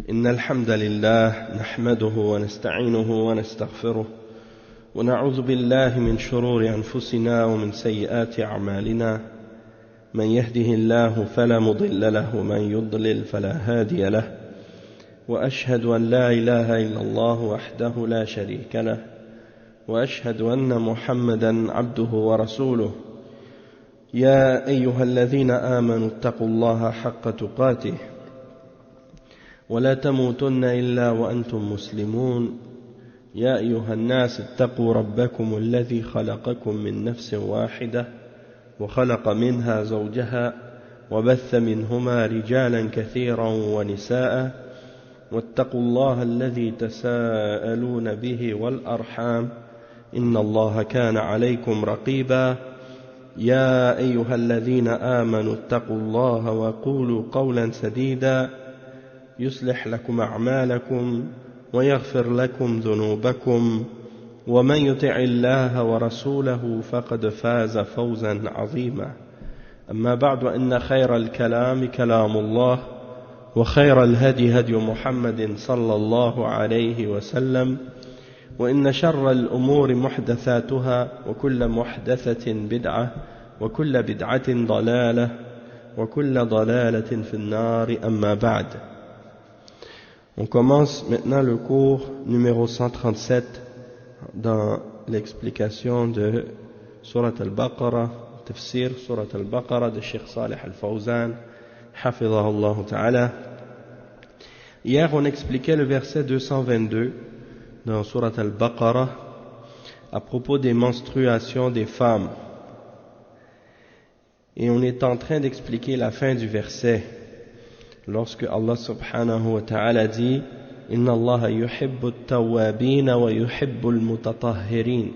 إن الحمد لله نحمده ونستعينه ونستغفره ونعوذ بالله من شرور أنفسنا ومن سيئات أعمالنا من يهده الله فلا مضل له ومن يضلل فلا هادي له وأشهد أن لا إله إلا الله وحده لا شريك له وأشهد أن محمدا عبده ورسوله يا أيها الذين آمنوا اتقوا الله حق تقاته ولا تموتن إلا وأنتم مسلمون يا أيها الناس اتقوا ربكم الذي خلقكم من نفس واحدة وخلق منها زوجها وبث منهما رجالا كثيرا ونساء واتقوا الله الذي تساءلون به والأرحام إن الله كان عليكم رقيبا يا أيها الذين آمنوا اتقوا الله وقولوا قولا سديدا يصلح لكم أعمالكم ويغفر لكم ذنوبكم ومن يطع الله ورسوله فقد فاز فوزا عظيما أما بعد إن خير الكلام كلام الله وخير الهدي هدي محمد صلى الله عليه وسلم وإن شر الأمور محدثاتها وكل محدثة بدعة وكل بدعة ضلالة وكل ضلالة في النار أما بعد. On commence maintenant le cours numéro 137 dans l'explication de Surat al-Baqarah, tafsir Surat al-Baqarah de Cheikh Salih al-Fawzan, hafidhahullah ta'ala. Hier on expliquait le verset 222 dans Surat al-Baqarah à propos des menstruations des femmes. Et on est en train d'expliquer la fin du verset. Lorsque Allah subhanahu wa ta'ala dit Inna Allah yuhibbu at-tawwabin wa yuhibbu al-mutatahhirin.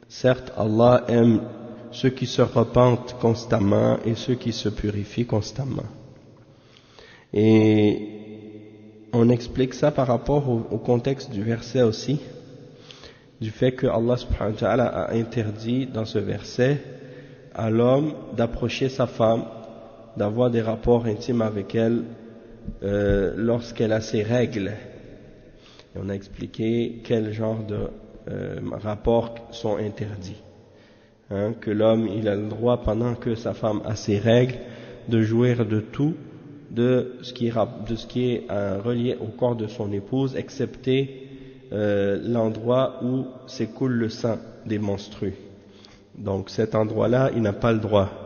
Certes, Allah aime ceux qui se repentent constamment et ceux qui se purifient constamment. Et on explique ça par rapport au contexte du verset aussi, du fait que Allah subhanahu wa ta'ala a interdit dans ce verset à l'homme d'approcher sa femme, d'avoir des rapports intimes avec elle lorsqu'elle a ses règles. Et on a expliqué quel genre de rapports sont interdits. Que l'homme il a le droit pendant que sa femme a ses règles de jouir de tout, de ce qui est relié au corps de son épouse, excepté l'endroit où s'écoule le sang des menstrues. Donc cet endroit-là, il n'a pas le droit.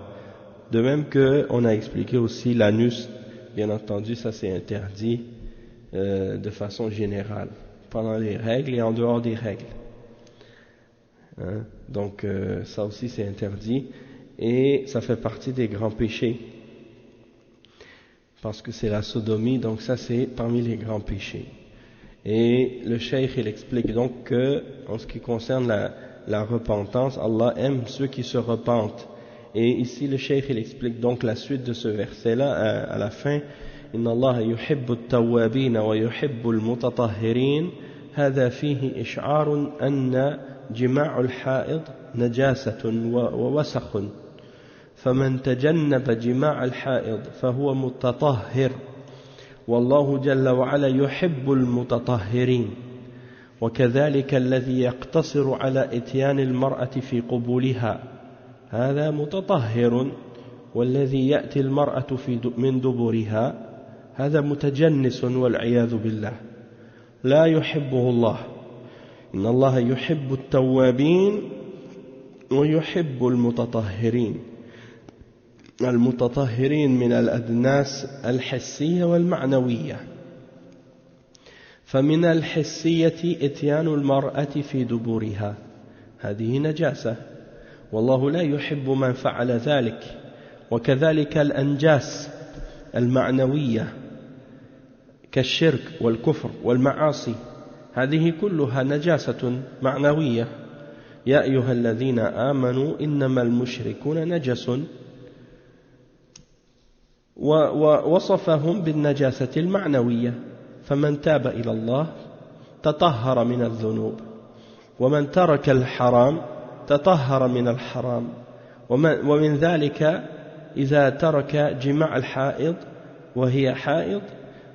De même que on a expliqué aussi l'anus, bien entendu, ça c'est interdit de façon générale, pendant les règles et en dehors des règles. Donc ça aussi c'est interdit et ça fait partie des grands péchés. Parce que c'est la sodomie, donc ça c'est parmi les grands péchés. Et le cheikh il explique donc que, en ce qui concerne la repentance, Allah aime ceux qui se repentent. Et ici le cheikh il explique donc la suite de ce verset là à la fin. Inna Allah yuhibbu at-tawwabin wa yuhibbu al-mutatahhirin. هذا فيه إشعار أن جماع الحائض نجاسة ووسخ فمن تجنب جماع الحائض فهو متطهر والله جل وعلا يحب المتطهرين وكذلك الذي يقتصر على إتيان المرأة في قبولها هذا متطهر والذي يأتي المرأة من دبرها هذا متجنس والعياذ بالله لا يحبه الله إن الله يحب التوابين ويحب المتطهرين المتطهرين من الأدناس الحسية والمعنوية فمن الحسية إتيان المرأة في دبرها هذه نجاسة والله لا يحب من فعل ذلك وكذلك الأنجاس المعنوية كالشرك والكفر والمعاصي هذه كلها نجاسة معنوية يا أيها الذين آمنوا إنما المشركون نجس ووصفهم بالنجاسة المعنوية فمن تاب إلى الله تطهر من الذنوب ومن ترك الحرام تطهر من الحرام ومن ذلك إذا ترك جماع الحائض وهي حائض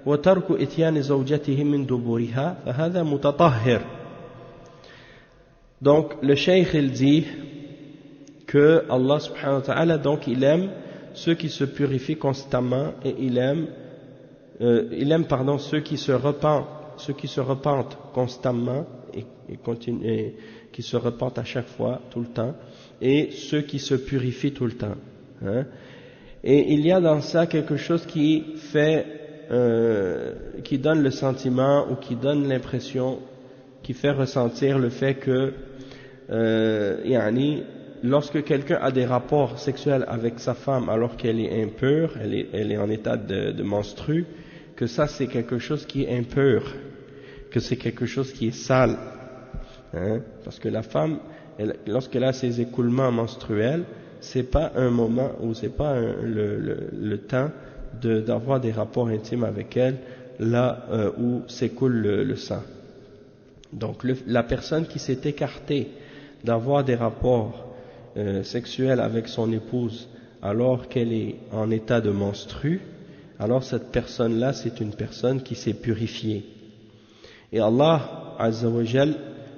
وترك إتيان زوجته من دبورها فهذا متطهر. Donc le cheikh il dit que Allah subhanahu wa ta'ala, donc il aime ceux qui se purifient constamment et il aime ceux qui se repentent constamment et qui se repentent à chaque fois, tout le temps, et ceux qui se purifient tout le temps. Hein. Et il y a dans ça quelque chose qui donne le sentiment ou qui donne l'impression, qui fait ressentir le fait que lorsque quelqu'un a des rapports sexuels avec sa femme alors qu'elle est impure, elle est en état de menstrue, que ça c'est quelque chose qui est impur, que c'est quelque chose qui est sale. Hein? Parce que la femme, lorsqu'elle a ses écoulements menstruels, c'est pas un moment ou c'est pas le temps d'avoir des rapports intimes avec elle là où s'écoule le sang. Donc la personne qui s'est écartée d'avoir des rapports sexuels avec son épouse alors qu'elle est en état de menstrue, alors cette personne-là c'est une personne qui s'est purifiée. Et Allah Azza wa Jal,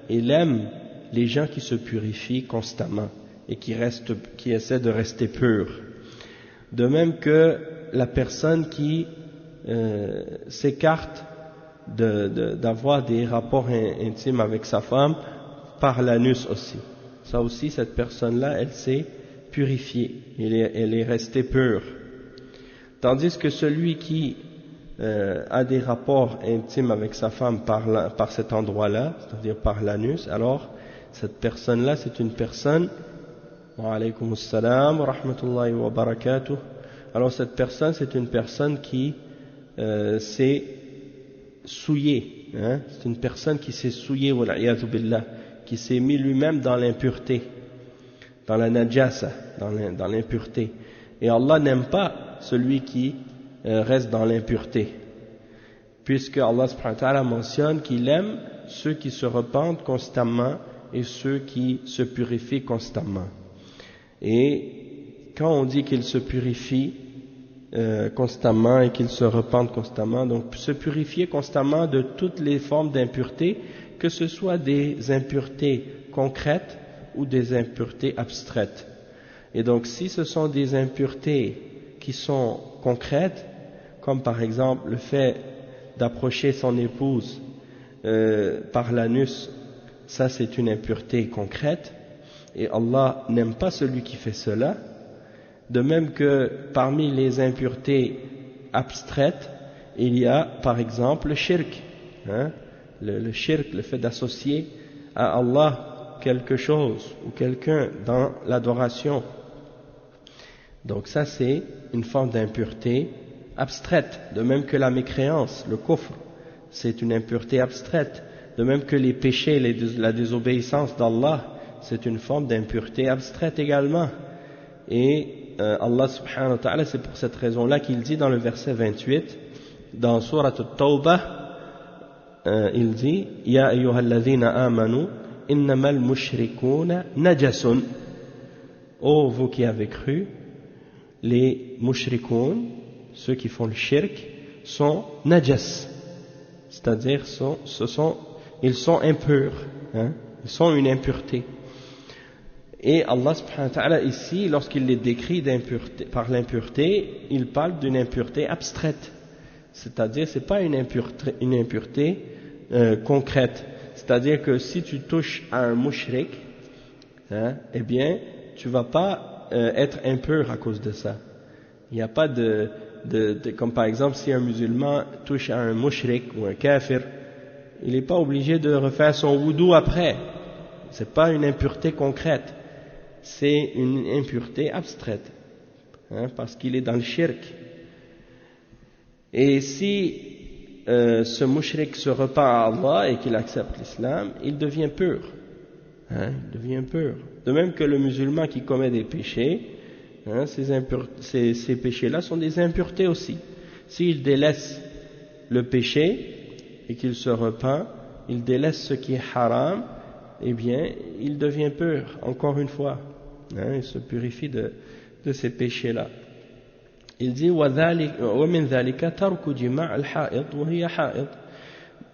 il aime les gens qui se purifient constamment et qui essaient de rester purs. De même que la personne qui s'écarte d'avoir des rapports intimes avec sa femme par l'anus aussi. Ça aussi, cette personne-là, elle s'est purifiée, elle est restée pure. Tandis que celui qui a des rapports intimes avec sa femme par cet endroit-là, c'est-à-dire par l'anus, alors cette personne-là, c'est une personne, wa alaykum assalam wa rahmatullahi wa barakatuh, alors cette personne, c'est une personne qui s'est souillée, hein? C'est une personne qui s'est souillée, wa l'iyadhu billah, qui s'est mis lui-même dans l'impureté, dans la najasa, dans l'impureté. Et Allah n'aime pas celui qui reste dans l'impureté, puisque Allah subhanahu wa ta'ala mentionne qu'il aime ceux qui se repentent constamment et ceux qui se purifient constamment. Et quand on dit qu'ils se purifient constamment et qu'ils se repentent constamment, donc se purifier constamment de toutes les formes d'impureté, que ce soit des impuretés concrètes ou des impuretés abstraites. Et donc si ce sont des impuretés qui sont concrètes, comme par exemple le fait d'approcher son épouse par l'anus, ça c'est une impureté concrète, et Allah n'aime pas celui qui fait cela. De même que parmi les impuretés abstraites, il y a par exemple le shirk, hein? Le shirk, le fait d'associer à Allah quelque chose ou quelqu'un dans l'adoration. Donc ça c'est une forme d'impureté abstraite, de même que la mécréance, le kufr, c'est une impureté abstraite, de même que les péchés, la désobéissance d'Allah, c'est une forme d'impureté abstraite également. Et Allah subhanahu wa ta'ala, c'est pour cette raison-là qu'il dit dans le verset 28, dans Surat At-Tawbah, il dit Ya ayyuhalladhina amanu innamal mushrikuna najasun. Ô vous qui avez cru, les mushrikoun, ceux qui font le shirk, sont najas, c'est-à-dire ils sont impurs, hein? Ils sont une impureté. Et Allah subhanahu wa ta'ala ici, lorsqu'il les décrit par l'impureté, il parle d'une impureté abstraite, c'est-à-dire c'est pas une impureté concrète, c'est-à-dire que si tu touches à un mushrik, hein, eh bien tu vas pas être impur à cause de ça. Il n'y a pas comme par exemple si un musulman touche à un mushrik ou un kafir, il n'est pas obligé de refaire son wudu après. C'est pas une impureté concrète, c'est une impureté abstraite, hein, parce qu'il est dans le shirk. Et si ce mushrik se repent à Allah et qu'il accepte l'islam, il devient pur, hein, il devient pur. De même que le musulman qui commet des péchés, hein, ces péchés-là sont des impuretés aussi. S'il délaisse le péché et qu'il se repent, il délaisse ce qui est haram, eh bien, il devient pur, encore une fois, hein, il se purifie de ces péchés-là. Il dit ومن ذلك ترك جماع الحائض وهي حائض.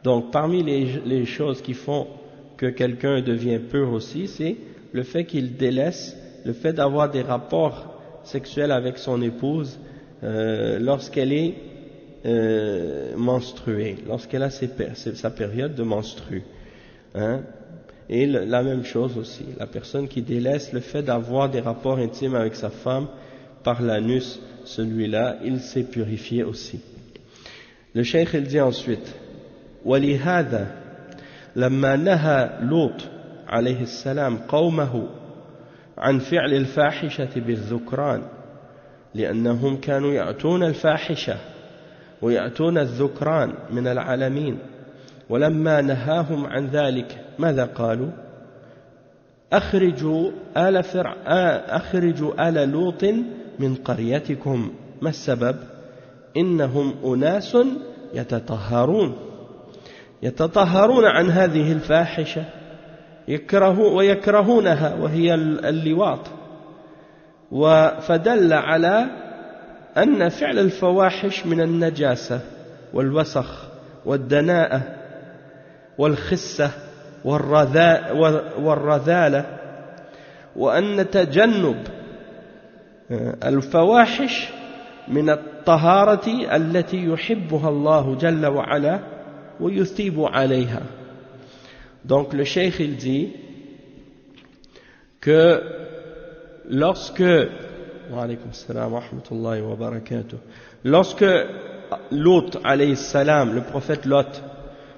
Donc parmi les choses qui font que quelqu'un devient pur aussi, c'est le fait qu'il délaisse le fait d'avoir des rapports sexuels avec son épouse lorsqu'elle est menstruée, lorsqu'elle a sa période de menstrue, hein? Et la même chose aussi, la personne qui délaisse le fait d'avoir des rapports intimes avec sa femme par l'anus, celui-là, il s'est purifié aussi. Le cheikh il dit ensuite وَلِهَذَا لَمَّا نَهَى لوط عليه السلام قومه عن فعل الفاحشة بالذكران لأنهم كانوا يأتون الفاحشة ويأتون الذكران من العالمين ولما نهاهم عن ذلك ماذا قالوا أخرجوا آل لوط من قريتكم ما السبب إنهم أناس يتطهرون عن هذه الفاحشة ويكرهونها وهي اللواط فدل على أن فعل الفواحش من النجاسة والوسخ والدناءة والخسة والرذالة وأن تجنب الفواحش من الطهارة التي يحبها الله جل وعلا ويثيب عليها. Donc le cheikh il dit que lorsque Lot alayhi salam, le prophète Lot,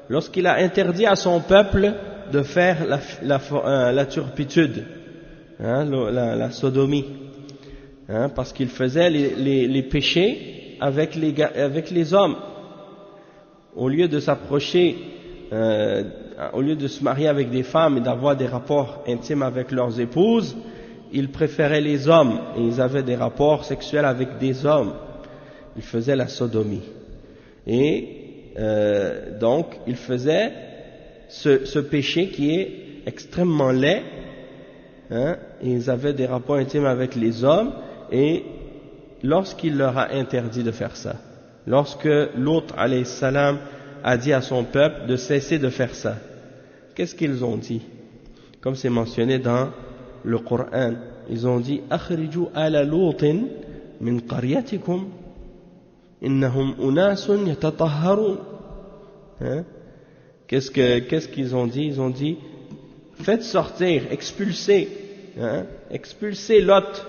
lorsqu'il a interdit à son peuple de faire la turpitude, hein, la sodomie, hein, parce qu'il faisait les péchés avec les hommes, au lieu de s'approcher, au lieu de se marier avec des femmes et d'avoir des rapports intimes avec leurs épouses, ils préféraient les hommes et ils avaient des rapports sexuels avec des hommes. Ils faisaient la sodomie. Et donc, ils faisaient ce péché qui est extrêmement laid, hein, et ils avaient des rapports intimes avec les hommes, et lorsqu'il leur a interdit de faire ça, lorsque Lot alayhi salam a dit à son peuple de cesser de faire ça, qu'est-ce qu'ils ont dit? Comme c'est mentionné dans le Coran, ils ont dit أخرجوا آل لوط من قريتكم إنهم أناس يتطهرون. Qu'est-ce qu'ils ont dit? Ils ont dit faites sortir, expulsez, hein, expulsez Lot,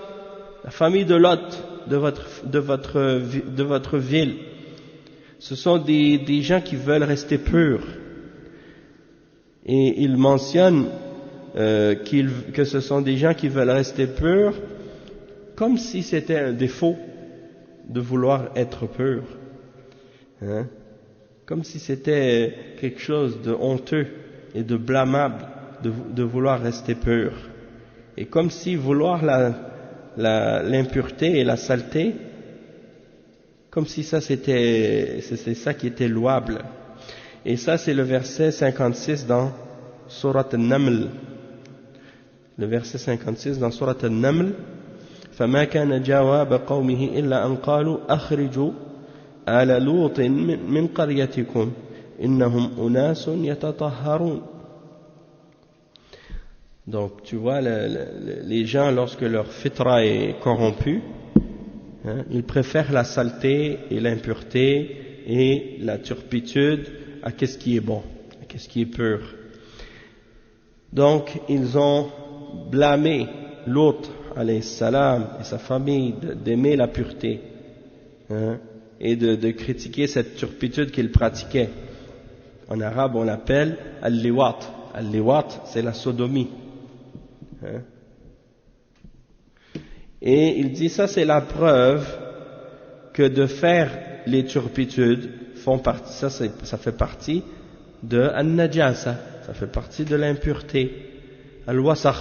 la famille de Lot de votre ville. Ce sont des gens qui veulent rester purs. Et ils mentionnent que ce sont des gens qui veulent rester purs, comme si c'était un défaut de vouloir être pur, hein? Comme si c'était quelque chose de honteux et de blâmable de vouloir rester pur, et comme si vouloir l'impureté et la saleté, comme si ça c'est ça qui était louable. Et ça c'est le verset 56 dans Surat An-Naml. Le verset 56 dans Surat An-Naml, فما كان جواب قومه إلا أن قالوا أخرجوا آل لوط من قريتكم إنهم أناس يتطهرون. Donc tu vois, les gens, lorsque leur fitra est corrompue, hein, ils préfèrent la saleté et l'impureté et la turpitude à qu'est-ce qui est bon, à qu'est-ce qui est pur. Donc ils ont blâmé Lot alayhi salam et sa famille d'aimer la pureté, hein, et de critiquer cette turpitude qu'ils pratiquaient. En arabe on l'appelle al-liwat. Al-liwat c'est la sodomie, hein. Et il dit ça c'est la preuve que de faire les turpitudes ça fait partie de an-najasa, ça fait partie de l'impureté, al-wasakh,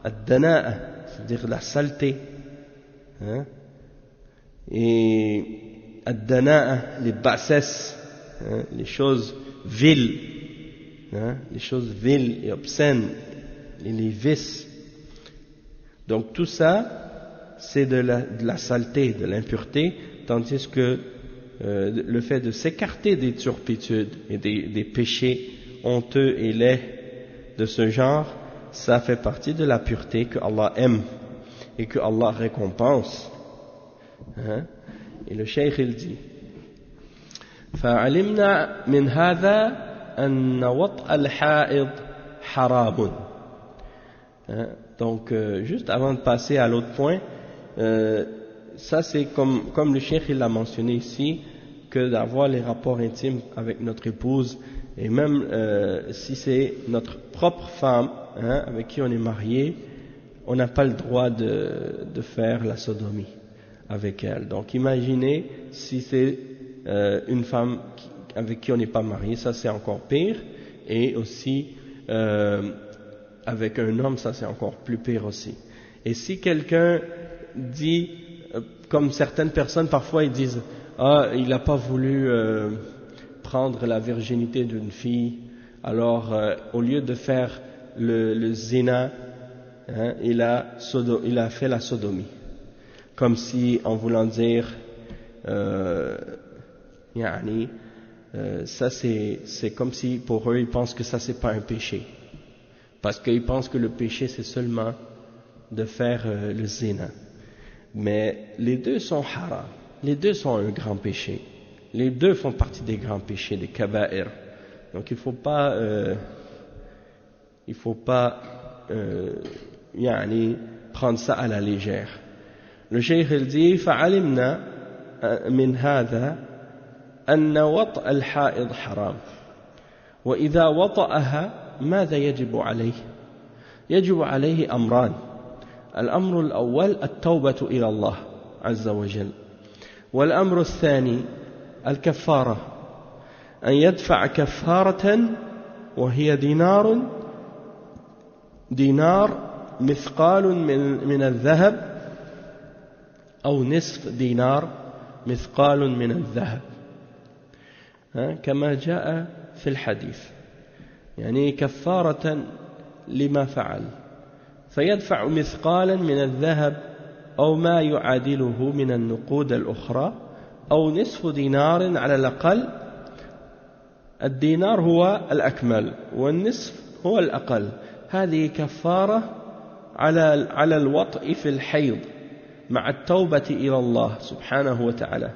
ad-dana'a, c'est-à-dire la saleté, hein? Et ad-dana'a, les bassesses, hein? Les choses viles, hein? Les choses viles et obscènes, et les vices. Donc tout ça, c'est de la saleté, de l'impureté, tandis que le fait de s'écarter des turpitudes et des péchés honteux et laids de ce genre, ça fait partie de la pureté que Allah aime et que Allah récompense. Hein? Et le cheikh il dit فعلمنا من هذا أن وطأ الحائض حرام. Donc juste avant de passer à l'autre point, ça c'est comme le cheikh il l'a mentionné ici, que d'avoir les rapports intimes avec notre épouse, et même si c'est notre propre femme, hein, avec qui on est marié, on n'a pas le droit de faire la sodomie avec elle. Donc imaginez si c'est une femme avec qui on n'est pas marié, ça c'est encore pire, et aussi avec un homme, ça c'est encore plus pire aussi. Et si quelqu'un dit, comme certaines personnes parfois ils disent, il n'a pas voulu prendre la virginité d'une fille, alors au lieu de faire le zina, hein, il a fait la sodomie, comme si en voulant dire ça c'est comme si pour eux ils pensent que ça c'est pas un péché, parce qu'ils pensent que le péché c'est seulement de faire le zina. Mais les deux sont haram, les deux sont un grand péché, les deux font partie des grands péchés, des kaba'ir. Donc il faut pas prendre ça à la légère. Le cheikh il dit فعلمنا من هذا أن وطأ الحائض حرام وإذا وطأها ماذا يجب عليه؟ يجب عليه أمران. الأمر الأول التوبة إلى الله عز وجل، والأمر الثاني الكفارة، أن يدفع كفارة وهي دينار مثقال من الذهب أو نصف دينار مثقال من الذهب، كما جاء في الحديث، يعني كفارة لما فعل، فيدفع مثقالا من الذهب أو ما يعادله من النقود الأخرى أو نصف دينار على الأقل. الدينار هو الأكمل والنصف هو الأقل. هذه كفارة على الوطء في الحيض مع التوبة إلى الله سبحانه وتعالى.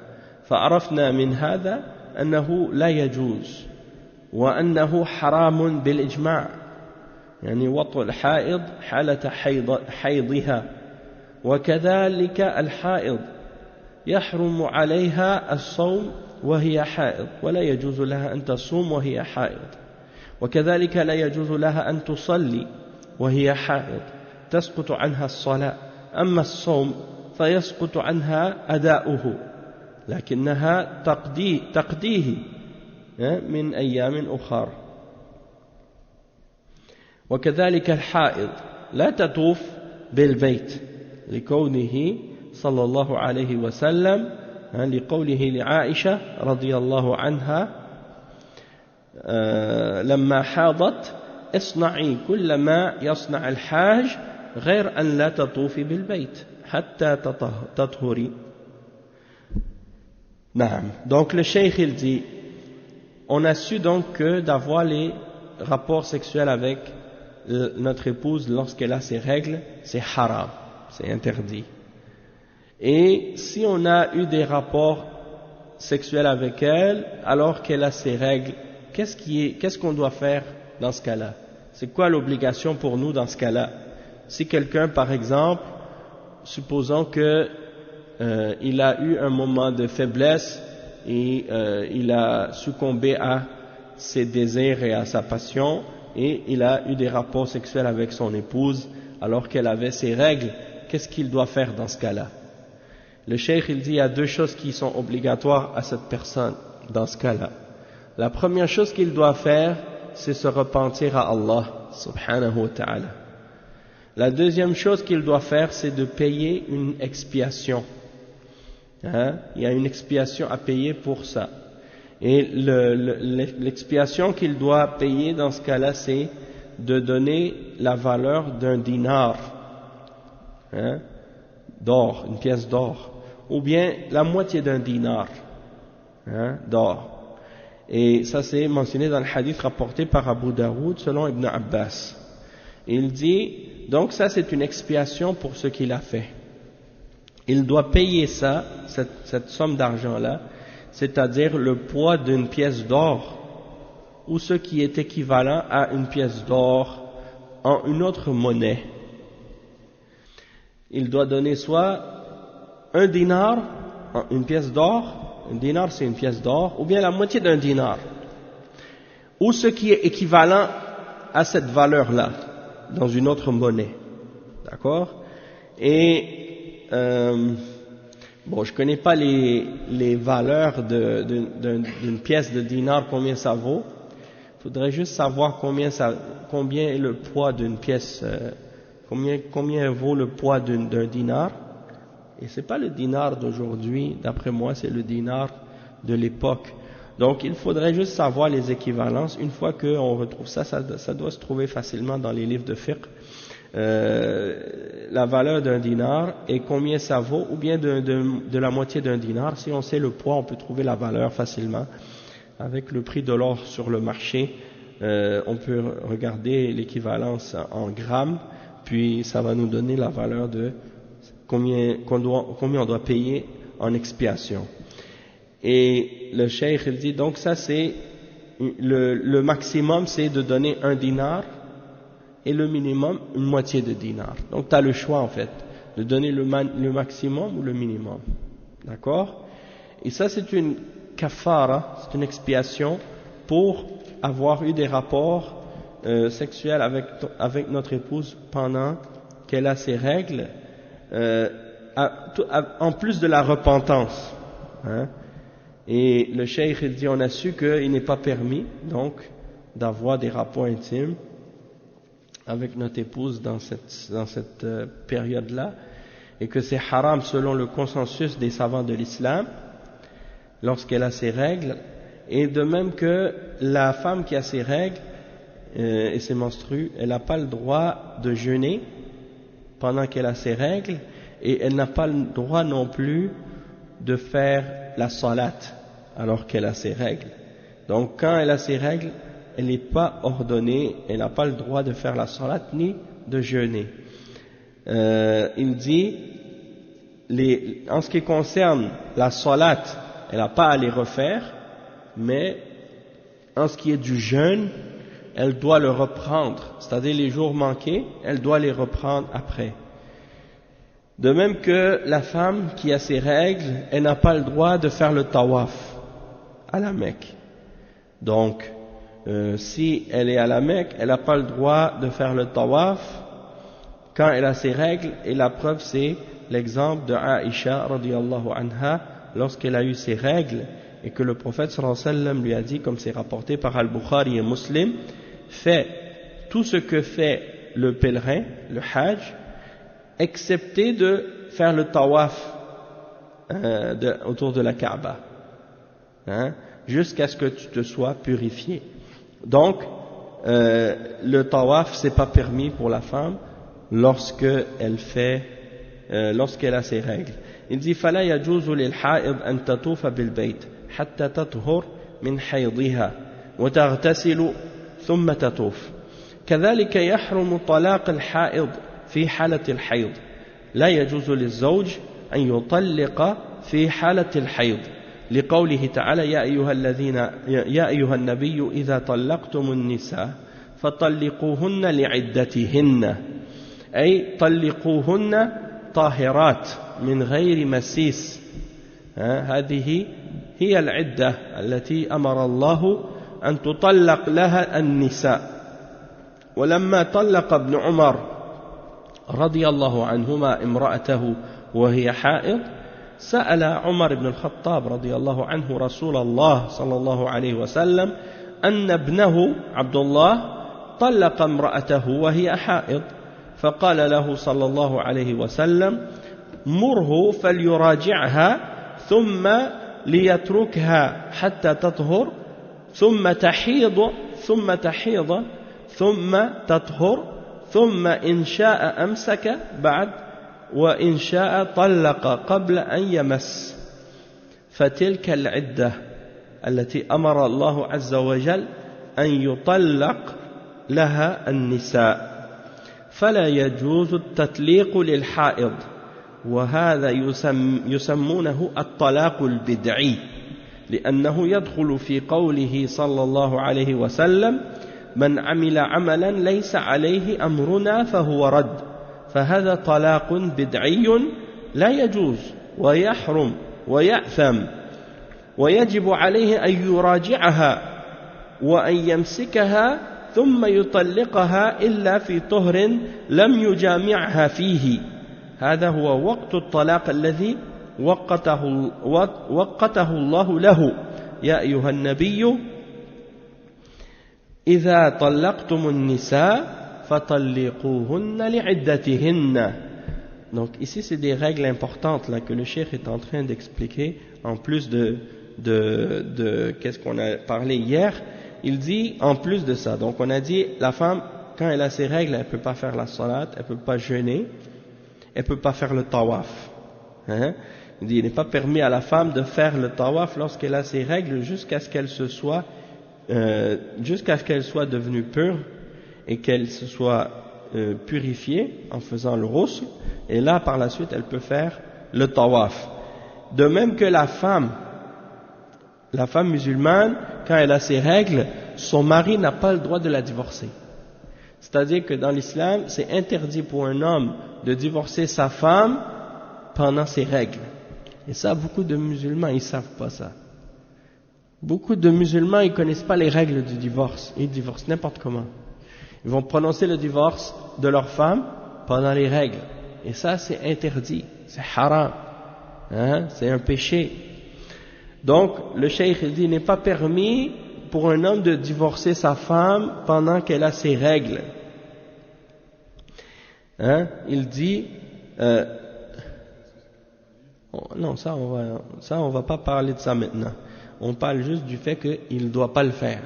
فعرفنا من هذا أنه لا يجوز وأنه حرام بالإجماع، يعني وطء الحائض حالة حيضها، وكذلك الحائض يحرم عليها الصوم وهي حائض، ولا يجوز لها أن تصوم وهي حائض، وكذلك لا يجوز لها أن تصلي وهي حائض، تسقط عنها الصلاة. أما الصوم فيسقط عنها أداؤه، لكنها تقضيه من أيام أخرى. وكذلك الحائض لا تطوف بالبيت لكونه صلى الله عليه وسلم، لقوله لعائشة رضي الله عنها لما حاضت اصنعي كل ما يصنع الحاج غير أن لا تطوفي بالبيت حتى تطهري. نعم. Donc le cheikh il dit, on a su donc que d'avoir les rapports sexuels avec notre épouse lorsqu'elle a ses règles, c'est haram, c'est interdit. Et si on a eu des rapports sexuels avec elle alors qu'elle a ses règles, qu'est-ce qu'on doit faire dans ce cas-là? C'est quoi l'obligation pour nous dans ce cas-là? Si quelqu'un, par exemple, supposons que il a eu un moment de faiblesse et il a succombé à ses désirs et à sa passion, et il a eu des rapports sexuels avec son épouse alors qu'elle avait ses règles, qu'est-ce qu'il doit faire dans ce cas-là? Le cheikh il dit il y a deux choses qui sont obligatoires à cette personne dans ce cas-là. La première chose qu'il doit faire, c'est se repentir à Allah subhanahu wa ta'ala. La deuxième chose qu'il doit faire, c'est de payer une expiation. Il y a une expiation à payer pour ça. Et l'expiation qu'il doit payer dans ce cas-là, c'est de donner la valeur d'un dinar. d'or, une pièce d'or, ou bien la moitié d'un dinar d'or. Et ça c'est mentionné dans le hadith rapporté par Abu Daoud selon Ibn Abbas. Il dit, donc ça c'est une expiation pour ce qu'il a fait. Il doit payer ça, cette somme d'argent-là, c'est-à-dire le poids d'une pièce d'or, ou ce qui est équivalent à une pièce d'or en une autre monnaie. Il doit donner soit un dinar, une pièce d'or, un dinar c'est une pièce d'or, ou bien la moitié d'un dinar, ou ce qui est équivalent à cette valeur-là, dans une autre monnaie. D'accord? Et, bon, je connais pas les valeurs d'une pièce de dinar, combien ça vaut. Il faudrait juste savoir combien est le poids d'une pièce, combien vaut le poids d'un dinar. Et c'est pas le dinar d'aujourd'hui, d'après moi, c'est le dinar de l'époque. Donc, il faudrait juste savoir les équivalences. Une fois qu'on retrouve ça, ça doit se trouver facilement dans les livres de fiqh. La valeur d'un dinar et combien ça vaut, ou bien de la moitié d'un dinar. Si on sait le poids, on peut trouver la valeur facilement. Avec le prix de l'or sur le marché, on peut regarder l'équivalence en grammes, puis ça va nous donner la valeur de combien on doit payer en expiation. Et le cheikh il dit, donc ça c'est le maximum, c'est de donner un dinar, et le minimum une moitié de dinar. Donc tu as le choix en fait de donner le maximum ou le minimum. D'accord? Et ça c'est une kafara, c'est une expiation pour avoir eu des rapports sexuels avec notre épouse pendant qu'elle a ses règles, en plus de la repentance. Et le cheikh il dit, on a su qu'il n'est pas permis donc d'avoir des rapports intimes avec notre épouse dans cette période-là, et que c'est haram selon le consensus des savants de l'islam lorsqu'elle a ses règles, et de même que la femme qui a ses règles et ses menstrues, elle n'a pas le droit de jeûner pendant qu'elle a ses règles, et elle n'a pas le droit non plus de faire la salat alors qu'elle a ses règles. Donc quand elle a ses règles, elle n'est pas ordonnée, elle n'a pas le droit de faire la salat ni de jeûner. Il dit, en ce qui concerne la salat, elle n'a pas à les refaire, mais en ce qui est du jeûne, elle doit le reprendre, c'est-à-dire les jours manqués, elle doit les reprendre après. De même que la femme qui a ses règles, elle n'a pas le droit de faire le tawaf à la Mecque. Donc, si elle est à la Mecque, elle n'a pas le droit de faire le tawaf quand elle a ses règles, et la preuve c'est l'exemple de Aïcha radiyallahu anha lorsqu'elle a eu ses règles et que le prophète sallallahu alayhi wa sallam lui a dit, comme c'est rapporté par Al-Bukhari et Muslim, fais tout ce que fait le pèlerin, le hajj, excepté de faire le tawaf autour de la Kaaba, jusqu'à ce que tu te sois purifié. Donc, le tawaf, c'est pas permis pour la femme lorsqu'elle a ses règles. Il dit, فلا يجوز للحائض أن تطوف بالبيت حتى تطهر من حيضها وتغتسل ثم تطوف. كذلك يحرم طلاق الحائض في حالة الحيض. لا يجوز للزوج أن يطلق في حالة الحيض. لقوله تعالى يا أيها النبي إذا طلقتم النساء فطلقوهن لعدتهن أي طلقوهن طاهرات من غير مسيس. هذه هي العدة التي أمر الله أن تطلق لها النساء. ولما طلق ابن عمر رضي الله عنهما امرأته وهي حائض سأل عمر بن الخطاب رضي الله عنه رسول الله صلى الله عليه وسلم أن ابنه عبد الله طلق امرأته وهي حائض، فقال له صلى الله عليه وسلم مره فليراجعها ثم ليتركها حتى تطهر ثم تحيض ثم تطهر ثم إن شاء أمسك بعد وإن شاء طلق قبل أن يمس فتلك العدة التي أمر الله عز وجل أن يطلق لها النساء فلا يجوز التطليق للحائض وهذا يسمونه الطلاق البدعي لأنه يدخل في قوله صلى الله عليه وسلم من عمل عملا ليس عليه أمرنا فهو رد فهذا طلاق بدعي لا يجوز ويحرم ويأثم ويجب عليه أن يراجعها وأن يمسكها ثم يطلقها إلا في طهر لم يجامعها فيه هذا هو وقت الطلاق الذي وقته الله له يا أيها النبي إذا طلقتم النساء فطلقوهن لعدتهن. Donc ici c'est des règles importantes là que le cheikh est en train d'expliquer en plus de qu'est-ce qu'on a parlé hier. Il dit en plus de ça, donc on a dit la femme quand elle a ses règles elle ne peut pas faire la salat, elle ne peut pas jeûner, elle ne peut pas faire le tawaf, hein? Il dit il n'est pas permis à la femme de faire le tawaf lorsqu'elle a ses règles jusqu'à ce qu'elle soit devenue pure et qu'elle se soit purifiée en faisant le ghusl, et là par la suite elle peut faire le tawaf. De même que la femme musulmane, quand elle a ses règles, son mari n'a pas le droit de la divorcer. C'est-à-dire que dans l'islam, c'est interdit pour un homme de divorcer sa femme pendant ses règles. Et ça, beaucoup de musulmans, ils savent pas ça. Beaucoup de musulmans, ils connaissent pas les règles du divorce. Ils divorcent n'importe comment. Ils vont prononcer le divorce de leur femme pendant les règles. Et ça, c'est interdit. C'est haram. Hein? C'est un péché. Donc, le cheikh dit, il n'est pas permis pour un homme de divorcer sa femme pendant qu'elle a ses règles. Hein? Il dit, non, ça on va pas parler de ça maintenant. On parle juste du fait qu'il ne doit pas le faire.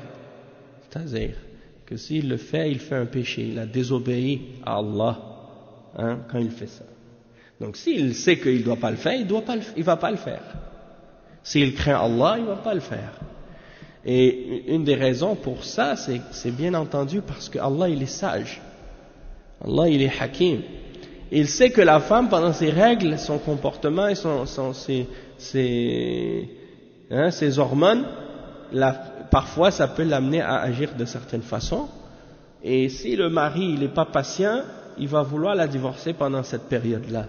C'est-à-dire que s'il le fait, il fait un péché. Il a désobéi à Allah, hein, quand il fait ça. Donc s'il sait qu'il ne doit pas le faire, il va pas le faire. S'il craint Allah, il ne va pas le faire. Et une des raisons pour ça, c'est bien entendu parce que Allah il est sage. Allah il est hakim. Il sait que la femme, pendant ses règles, son comportement et ses hormones, parfois ça peut l'amener à agir de certaines façons. Et si le mari il n'est pas patient, il va vouloir la divorcer pendant cette période-là.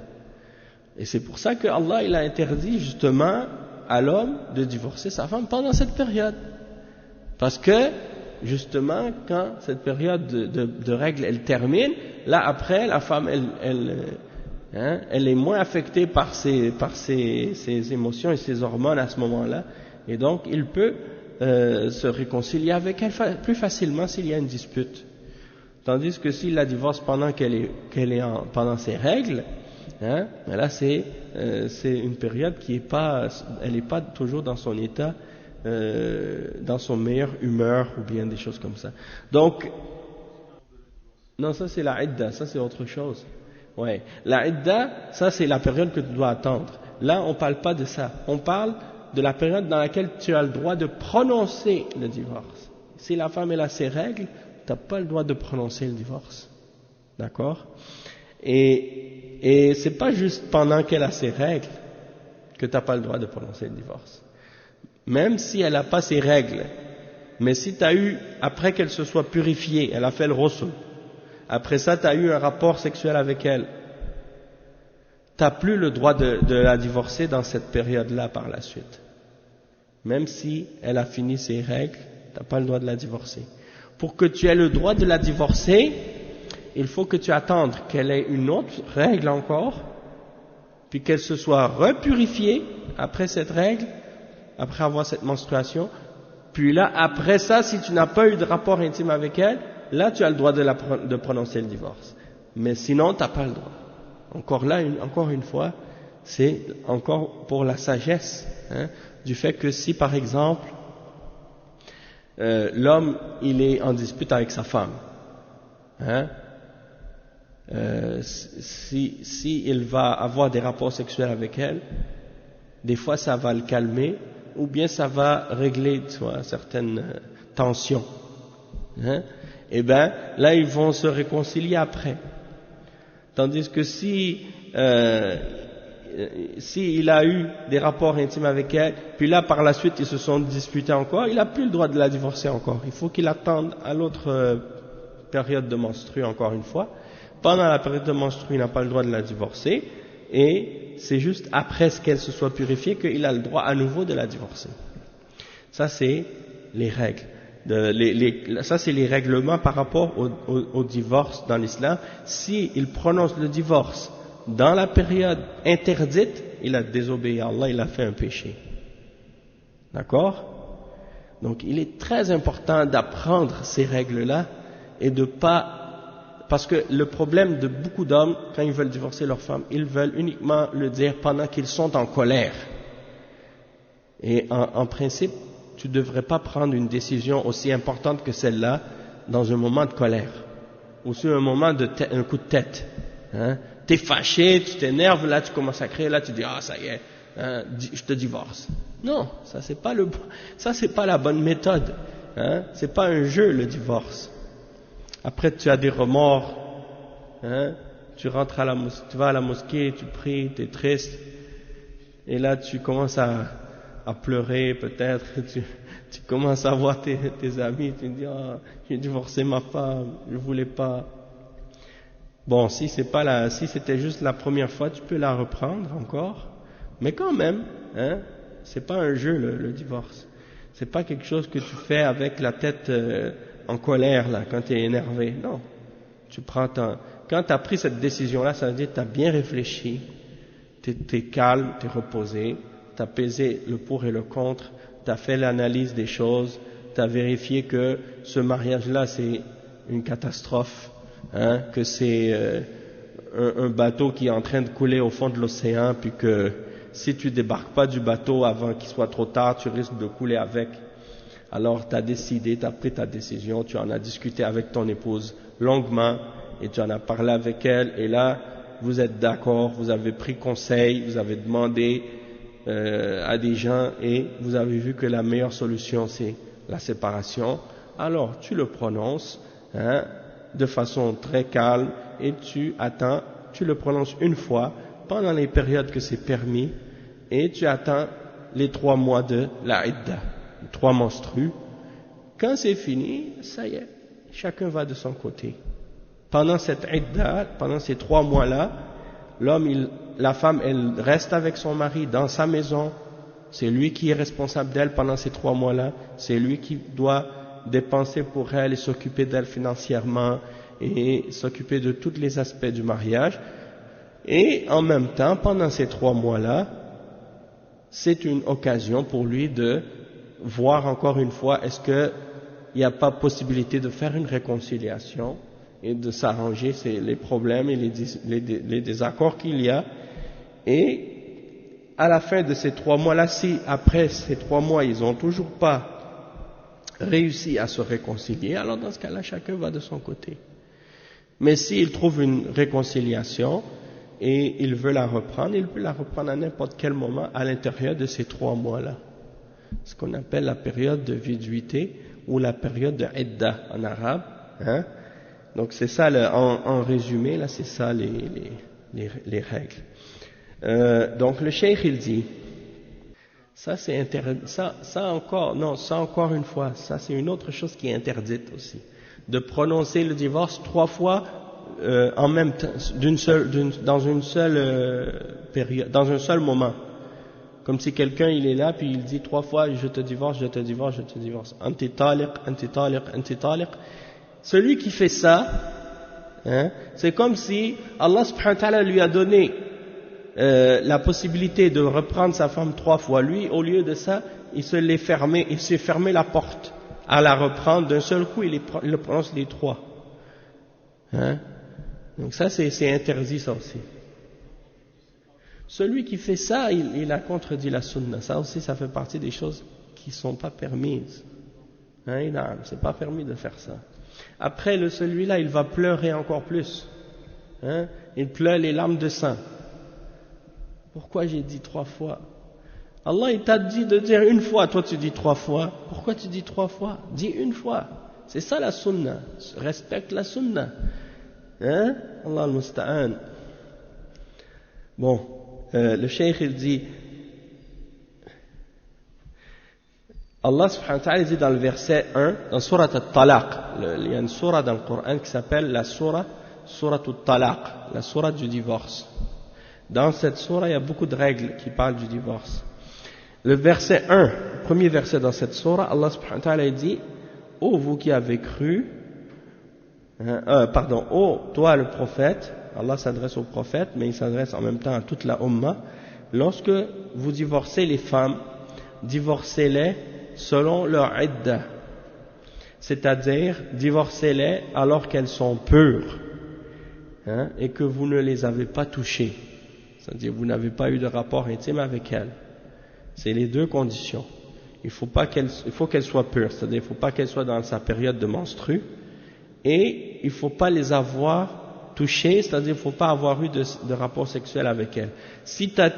Et c'est pour ça que Allah il a interdit justement à l'homme de divorcer sa femme pendant cette période. Parce que, justement, quand cette période de règles, elle termine, là après, la femme, elle est moins affectée par ses émotions et ses hormones à ce moment-là. Et donc, il peut se réconcilier avec elle plus facilement s'il y a une dispute. Tandis que s'il la divorce pendant pendant ses règles, hein, là c'est une période elle n'est pas toujours dans son état, dans son meilleure humeur ou bien des choses comme ça. Donc, non, ça c'est la idda, ça c'est autre chose. Ouais, la idda, ça c'est la période que tu dois attendre. Là, on parle pas de ça. On parle de la période dans laquelle tu as le droit de prononcer le divorce. Si la femme elle a ses règles, tu n'as pas le droit de prononcer le divorce. D'accord? Et c'est pas juste pendant qu'elle a ses règles que tu n'as pas le droit de prononcer le divorce. Même si elle n'a pas ses règles, mais si tu as eu, après qu'elle se soit purifiée, elle a fait le ghusl, après ça tu as eu un rapport sexuel avec elle, tu n'as plus le droit de la divorcer dans cette période-là par la suite. Même si elle a fini ses règles, tu n'as pas le droit de la divorcer. Pour que tu aies le droit de la divorcer, il faut que tu attendes qu'elle ait une autre règle encore, puis qu'elle se soit repurifiée après cette règle, après avoir cette menstruation, puis là, après ça, si tu n'as pas eu de rapport intime avec elle, là, tu as le droit de prononcer le divorce. Mais sinon, tu n'as pas le droit. Encore une fois, c'est encore pour la sagesse, hein, du fait que si, par exemple, l'homme, il est en dispute avec sa femme, hein, si il va avoir des rapports sexuels avec elle, des fois ça va le calmer, ou bien ça va régler certaines tensions. Hein? Et bien là ils vont se réconcilier après. Tandis que si il a eu des rapports intimes avec elle, puis là par la suite ils se sont disputés encore, il n'a plus le droit de la divorcer encore. Il faut qu'il attende à l'autre période de menstrue encore une fois. Pendant la période de menstrue, il n'a pas le droit de la divorcer, et c'est juste après qu'elle se soit purifiée qu'il a le droit à nouveau de la divorcer. Ça c'est les règles. Ça c'est les règlements par rapport au divorce dans l'islam. S'il prononce le divorce dans la période interdite, il a désobéi à Allah, il a fait un péché. D'accord? Donc il est très important d'apprendre ces règles-là et de pas... Parce que le problème de beaucoup d'hommes, quand ils veulent divorcer leur femme, ils veulent uniquement le dire pendant qu'ils sont en colère. Et en principe, tu ne devrais pas prendre une décision aussi importante que celle-là dans un moment de colère ou sur un moment un coup de tête. Hein? Tu es fâché, tu t'énerves, là tu commences à crier, là tu dis « Ah ça y est, hein, je te divorce ». Non, ça c'est pas la bonne méthode. Hein? C'est pas un jeu le divorce. Après tu as des remords, hein? Tu rentres tu vas à la mosquée, tu pries, tu es triste, et là tu commences à pleurer peut-être, tu commences à voir tes amis, tu te dis ah, j'ai divorcé ma femme, je voulais pas. Bon, si c'était juste la première fois, tu peux la reprendre encore, mais quand même, hein, c'est pas un jeu le divorce. C'est pas quelque chose que tu fais avec la tête en colère là, quand tu es énervé. Non, tu prends quand tu as pris cette décision-là, ça veut dire que tu as bien réfléchi, tu es calme, tu es reposé, tu as pesé le pour et le contre, tu as fait l'analyse des choses, tu as vérifié que ce mariage-là c'est une catastrophe, hein, que c'est un bateau qui est en train de couler au fond de l'océan, puis que si tu débarques pas du bateau avant qu'il soit trop tard, tu risques de couler avec. Alors tu as décidé, tu as pris ta décision, tu en as discuté avec ton épouse longuement, et tu en as parlé avec elle, et là vous êtes d'accord, vous avez pris conseil, vous avez demandé à des gens, et vous avez vu que la meilleure solution c'est la séparation. Alors tu le prononces, hein, de façon très calme, et tu attends, tu le prononces une fois pendant les périodes que c'est permis, et tu attends les 3 mois de la idda, 3 menstrues. Quand c'est fini, ça y est, chacun va de son côté. Pendant cette idda, pendant ces 3 mois-là, la femme, elle reste avec son mari dans sa maison, c'est lui qui est responsable d'elle pendant ces 3 mois-là, c'est lui qui doit dépenser pour elle et s'occuper d'elle financièrement et s'occuper de tous les aspects du mariage. Et en même temps, pendant ces 3 mois-là, c'est une occasion pour lui de voir encore une fois est-ce qu'il n'y a pas possibilité de faire une réconciliation et de s'arranger les problèmes et les désaccords qu'il y a. Et à la fin de ces 3 mois-là, si après ces 3 mois ils n'ont toujours pas réussi à se réconcilier, alors dans ce cas-là, chacun va de son côté. Mais s'il trouve une réconciliation et il veut la reprendre, il peut la reprendre à n'importe quel moment à l'intérieur de ces 3 mois-là. Ce qu'on appelle la période de viduité ou la période de idda en arabe. Hein? Donc c'est ça, en résumé, là c'est ça les règles. Donc le cheikh il dit, ça c'est interdit, ça encore une fois, ça c'est une autre chose qui est interdite aussi, de prononcer le divorce 3 fois en même temps, dans une seule période, dans un seul moment. Comme si quelqu'un il est là puis il dit 3 fois je te divorce, je te divorce, je te divorce. Anti taliq, anti taliq, anti taliq. Celui qui fait ça, hein, c'est comme si Allah subhanahu wa ta'ala lui a donné la possibilité de reprendre sa femme 3 fois. Lui, au lieu de ça, il s'est fermé la porte à la reprendre d'un seul coup, il le prononce les 3. Hein? Donc ça c'est interdit ça aussi. Celui qui fait ça, il a contredit la sunna. Ça aussi, ça fait partie des choses qui ne sont pas permises. Hein, c'est pas permis de faire ça. Après, celui-là, il va pleurer encore plus. Hein? Il pleure les larmes de sang. Pourquoi j'ai dit 3 fois? Allah il t'a dit de dire une fois, toi tu dis 3 fois. Pourquoi tu dis 3 fois? Dis une fois. C'est ça la sunna. Respecte la sunna. Hein? Allah al-musta'an. Bon, le cheikh il dit, Allah subhanahu wa ta'ala dit dans le verset 1, dans surat al-Talaq, il y a une surah dans le Coran qui s'appelle la surah al-Talaq, la surah du divorce. Dans cette surah, il y a beaucoup de règles qui parlent du divorce. Le verset 1, le premier verset dans cette surah, Allah subhanahu wa ta'ala dit, ô vous qui avez cru, ô toi le prophète, Allah s'adresse au prophète, mais il s'adresse en même temps à toute la Ummah, lorsque vous divorcez les femmes, divorcez-les selon leur idda, c'est-à-dire divorcez-les alors qu'elles sont pures, et que vous ne les avez pas touchées, c'est-à-dire vous n'avez pas eu de rapport intime avec elles. C'est les deux conditions. Il faut qu'elles soient pures, c'est-à-dire il ne faut pas qu'elles soient dans sa période de menstru, et il ne faut pas les avoir touchées, c'est-à-dire il ne faut pas avoir eu de rapport sexuel avec elles. Si tu as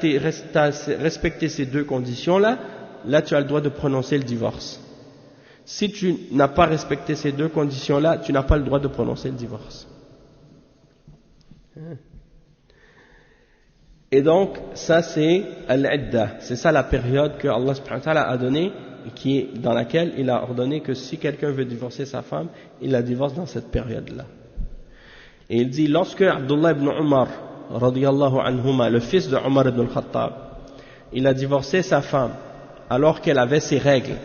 respecté ces deux conditions-là, là tu as le droit de prononcer le divorce. Si tu n'as pas respecté ces deux conditions-là, tu n'as pas le droit de prononcer le divorce. Et donc, ça c'est al-idda, c'est ça la période que Allah subhanahu wa ta'ala a donnée, dans laquelle il a ordonné que si quelqu'un veut divorcer sa femme, il la divorce dans cette période-là. Et il dit, lorsque Abdullah ibn Umar, radiyallahu anhuma, le fils de Umar ibn al-Khattab, il a divorcé sa femme, alors qu'elle avait ses règles.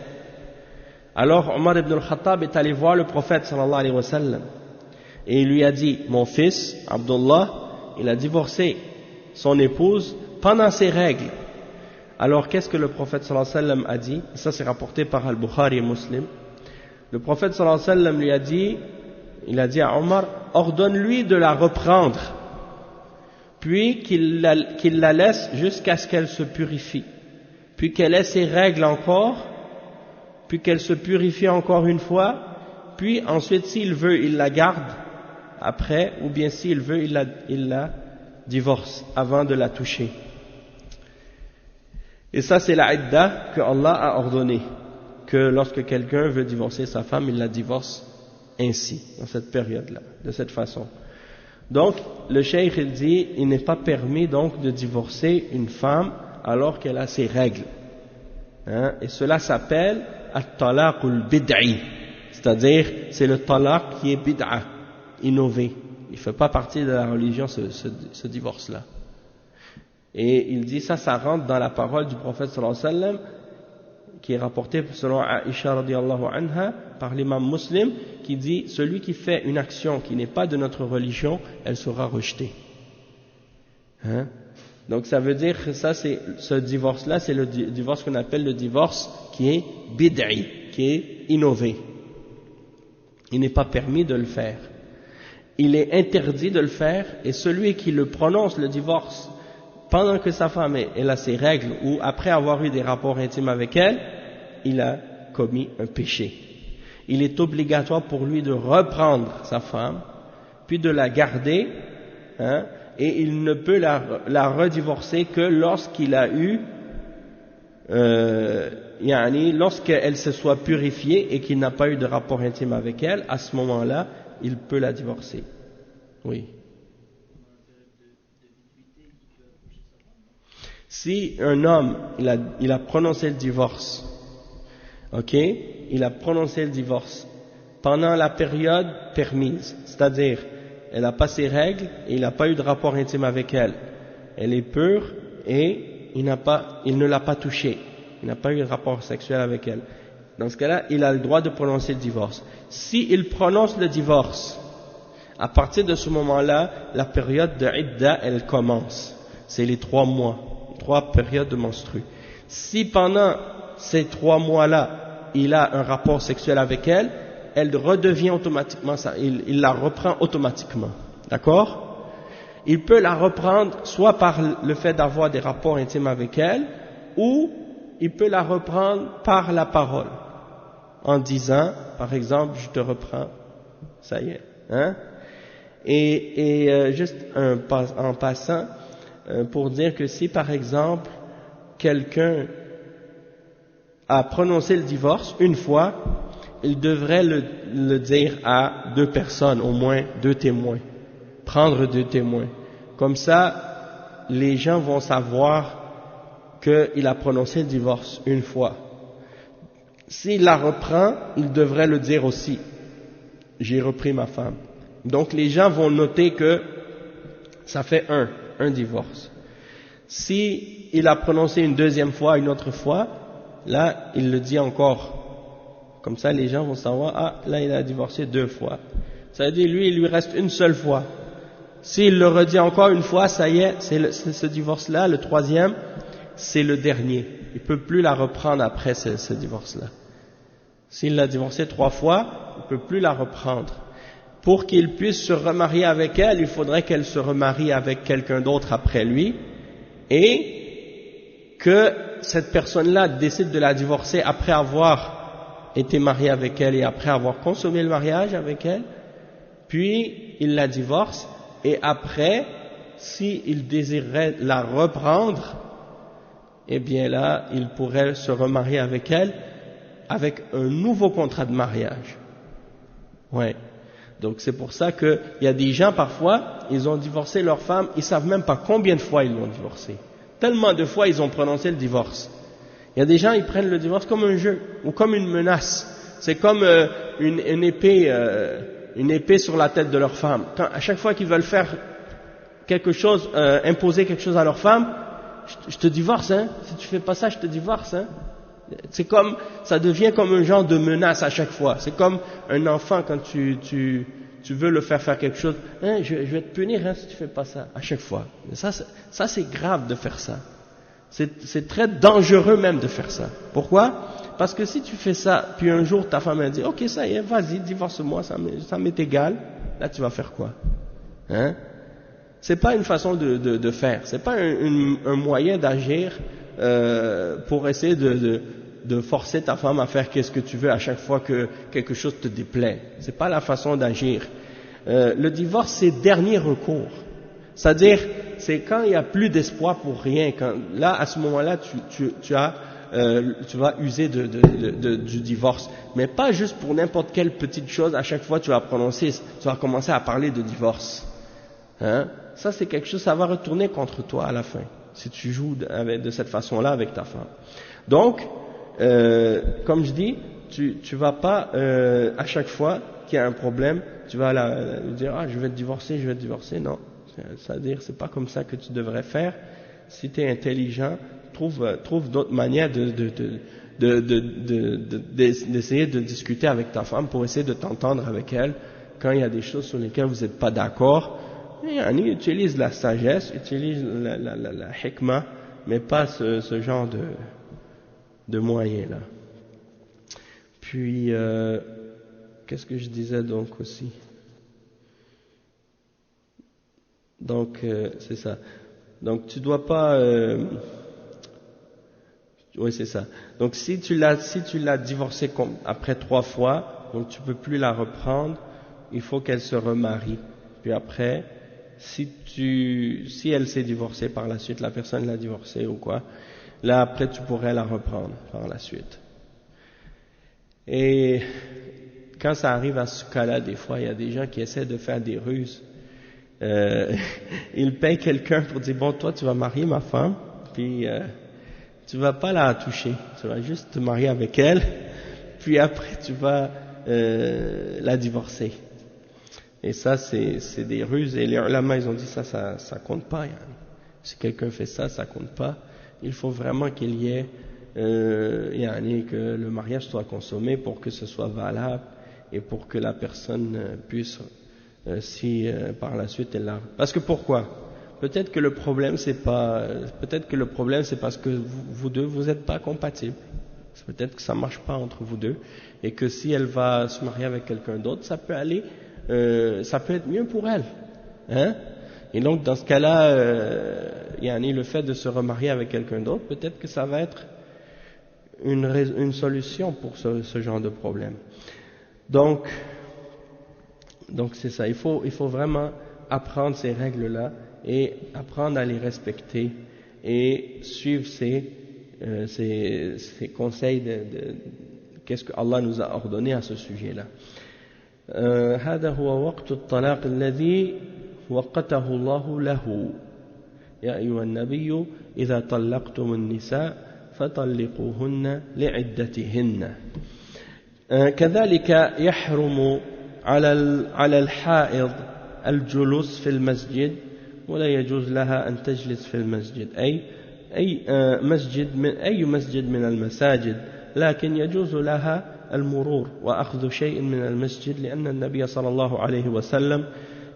Alors Umar ibn al-Khattab est allé voir le prophète sallallahu alayhi wa sallam, et il lui a dit, mon fils, Abdullah, il a divorcé son épouse pendant ses règles. Alors qu'est-ce que le prophète sallallahu alayhi wa sallam a dit? Ça c'est rapporté par Al-Bukhari et Muslim. Le prophète sallallahu alayhi wa sallam lui a dit, il a dit à Omar, ordonne-lui de la reprendre, puis qu'il la laisse jusqu'à ce qu'elle se purifie, puis qu'elle ait ses règles encore, puis qu'elle se purifie encore une fois, puis ensuite s'il veut il la garde après, ou bien s'il veut il la divorce avant de la toucher. Et ça c'est la idda que Allah a ordonné, que lorsque quelqu'un veut divorcer sa femme, il la divorce ainsi, dans cette période-là, de cette façon. Donc, le cheikh il dit, il n'est pas permis donc de divorcer une femme alors qu'elle a ses règles. Et cela s'appelle at-talaq al-bid'i, c'est-à-dire c'est le talaq qui est bid'a, innové. Il ne fait pas partie de la religion ce divorce-là. Et il dit ça rentre dans la parole du prophète sallallahu alayhi wa sallam, qui est rapportée selon Aïcha radiyallahu anha par l'imam Muslim, qui dit celui qui fait une action qui n'est pas de notre religion, elle sera rejetée. Donc ça veut dire que ce divorce-là, c'est le divorce qu'on appelle le divorce qui est bid'i, qui est innové. Il n'est pas permis de le faire. Il est interdit de le faire, et celui qui le prononce, le divorce, pendant que sa femme elle a ses règles, ou après avoir eu des rapports intimes avec elle, il a commis un péché. Il est obligatoire pour lui de reprendre sa femme, puis de la garder, et il ne peut la redivorcer que lorsqu'il a eu, lorsqu'elle se soit purifiée et qu'il n'a pas eu de rapport intime avec elle, à ce moment-là, il peut la divorcer. Oui. Si un homme, il a prononcé le divorce, il a prononcé le divorce pendant la période permise, c'est-à-dire, elle n'a pas ses règles et il n'a pas eu de rapport intime avec elle. Elle est pure et il ne l'a pas touchée. Il n'a pas eu de rapport sexuel avec elle. Dans ce cas-là, il a le droit de prononcer le divorce. S'il prononce le divorce, à partir de ce moment-là, la période de idda, elle commence. C'est les 3 mois, 3 périodes de menstrues. Si pendant ces 3 mois-là, il a un rapport sexuel avec elle, elle redevient automatiquement ça, il la reprend automatiquement. D'accord? Il peut la reprendre soit par le fait d'avoir des rapports intimes avec elle, ou il peut la reprendre par la parole, en disant, par exemple, je te reprends, ça y est, Juste en passant, pour dire que si par exemple quelqu'un a prononcé le divorce une fois, il devrait le dire à 2 personnes, au moins 2 témoins, prendre 2 témoins. Comme ça, les gens vont savoir qu'il a prononcé le divorce une fois. S'il la reprend, il devrait le dire aussi. J'ai repris ma femme. Donc les gens vont noter que ça fait un divorce. Si il a prononcé une deuxième fois, une autre fois, là il le dit encore. Comme ça les gens vont savoir, ah là il a divorcé 2 fois. Ça veut dire lui il lui reste une seule fois. S'il le redit encore une fois, ça y est, ce divorce-là, le 3e, c'est le dernier. Il ne peut plus la reprendre après ce divorce-là. S'il l'a divorcé 3 fois, il ne peut plus la reprendre. Pour qu'il puisse se remarier avec elle, il faudrait qu'elle se remarie avec quelqu'un d'autre après lui, et que cette personne-là décide de la divorcer après avoir été marié avec elle et après avoir consommé le mariage avec elle, puis il la divorce, et après, s'il désirerait la reprendre, eh bien là, il pourrait se remarier avec elle avec un nouveau contrat de mariage. Ouais. Donc c'est pour ça qu'il y a des gens parfois, ils ont divorcé leur femme, ils savent même pas combien de fois ils l'ont divorcé. Tellement de fois ils ont prononcé le divorce. Il y a des gens, ils prennent le divorce comme un jeu ou comme une menace. C'est comme une épée sur la tête de leur femme. À chaque fois qu'ils veulent faire quelque chose, imposer quelque chose à leur femme, je te divorce, hein. Si tu fais pas ça, je te divorce, hein. C'est comme, ça devient comme un genre de menace à chaque fois. C'est comme un enfant quand tu veux le faire quelque chose. Hein, je vais te punir hein, si tu fais pas ça. À chaque fois. Mais ça c'est grave de faire ça. C'est très dangereux même de faire ça. Pourquoi? Parce que si tu fais ça, puis un jour ta femme elle dit, ok ça y est, vas-y, divorce-moi, ça m'est égal. Là tu vas faire quoi? Hein? C'est pas une façon de faire. C'est pas un moyen d'agir pour essayer de forcer ta femme à faire qu'est-ce que tu veux à chaque fois que quelque chose te déplaît. C'est pas la façon d'agir. Le divorce, c'est dernier recours. C'est-à-dire, c'est quand il n'y a plus d'espoir pour rien. Là, à ce moment-là, tu vas user du divorce. Mais pas juste pour n'importe quelle petite chose. À chaque fois, tu vas commencer à parler de divorce. Hein? Ça, c'est quelque chose, ça va retourner contre toi à la fin. Si tu joues de cette façon-là avec ta femme. Donc, comme je dis, tu vas pas à chaque fois qu'il y a un problème, tu vas lui dire je vais te divorcer, non. C'est-à-dire c'est pas comme ça que tu devrais faire. Si tu es intelligent, trouve d'autres manières d'essayer de discuter avec ta femme pour essayer de t'entendre avec elle quand il y a des choses sur lesquelles vous n'êtes pas d'accord. Utilise la sagesse, utilise la hikmah, mais pas ce genre de moyens là. Puis qu'est-ce que je disais donc aussi? Donc c'est ça. Donc tu dois pas oui c'est ça. Donc si tu l'as divorcée après 3 fois, donc tu peux plus la reprendre, il faut qu'elle se remarie. Puis après si elle s'est divorcée par la suite, la personne l'a divorcée ou quoi, là après tu pourrais la reprendre par la suite. Et quand ça arrive à ce cas-là, des fois il y a des gens qui essaient de faire des ruses. Ils payent quelqu'un pour dire bon toi tu vas marier ma femme, puis tu vas pas la toucher, tu vas juste te marier avec elle, puis après tu vas la divorcer. Et ça, c'est des ruses. Et les ulama, ils ont dit ça compte pas. Si quelqu'un fait ça, ça compte pas. Il faut vraiment qu'il y ait, que le mariage soit consommé pour que ce soit valable et pour que la personne puisse, par la suite elle l'a. Parce que pourquoi? Peut-être que le problème c'est parce que vous deux vous n'êtes pas compatibles. Peut-être que ça marche pas entre vous deux et que si elle va se marier avec quelqu'un d'autre, ça peut être mieux pour elle, hein? Et donc dans ce cas-là, le fait de se remarier avec quelqu'un d'autre, peut-être que ça va être une solution pour ce genre de problème. Donc Donc c'est ça, il faut vraiment apprendre ces règles-là et apprendre à les respecter et suivre ces conseils de qu'est-ce que Allah nous a ordonné à ce sujet-là. هذا هو وقت الطلاق الذي وقته الله له يا أيها النبي إذا طلقتم النساء فطلقوهن لعدتهن. كذلك يحرم على الحائض الجلوس في المسجد ولا يجوز لها أن تجلس في المسجد أي مسجد من المساجد، لكن يجوز لها المرور وأخذ شيء من المسجد، لأن النبي صلى الله عليه وسلم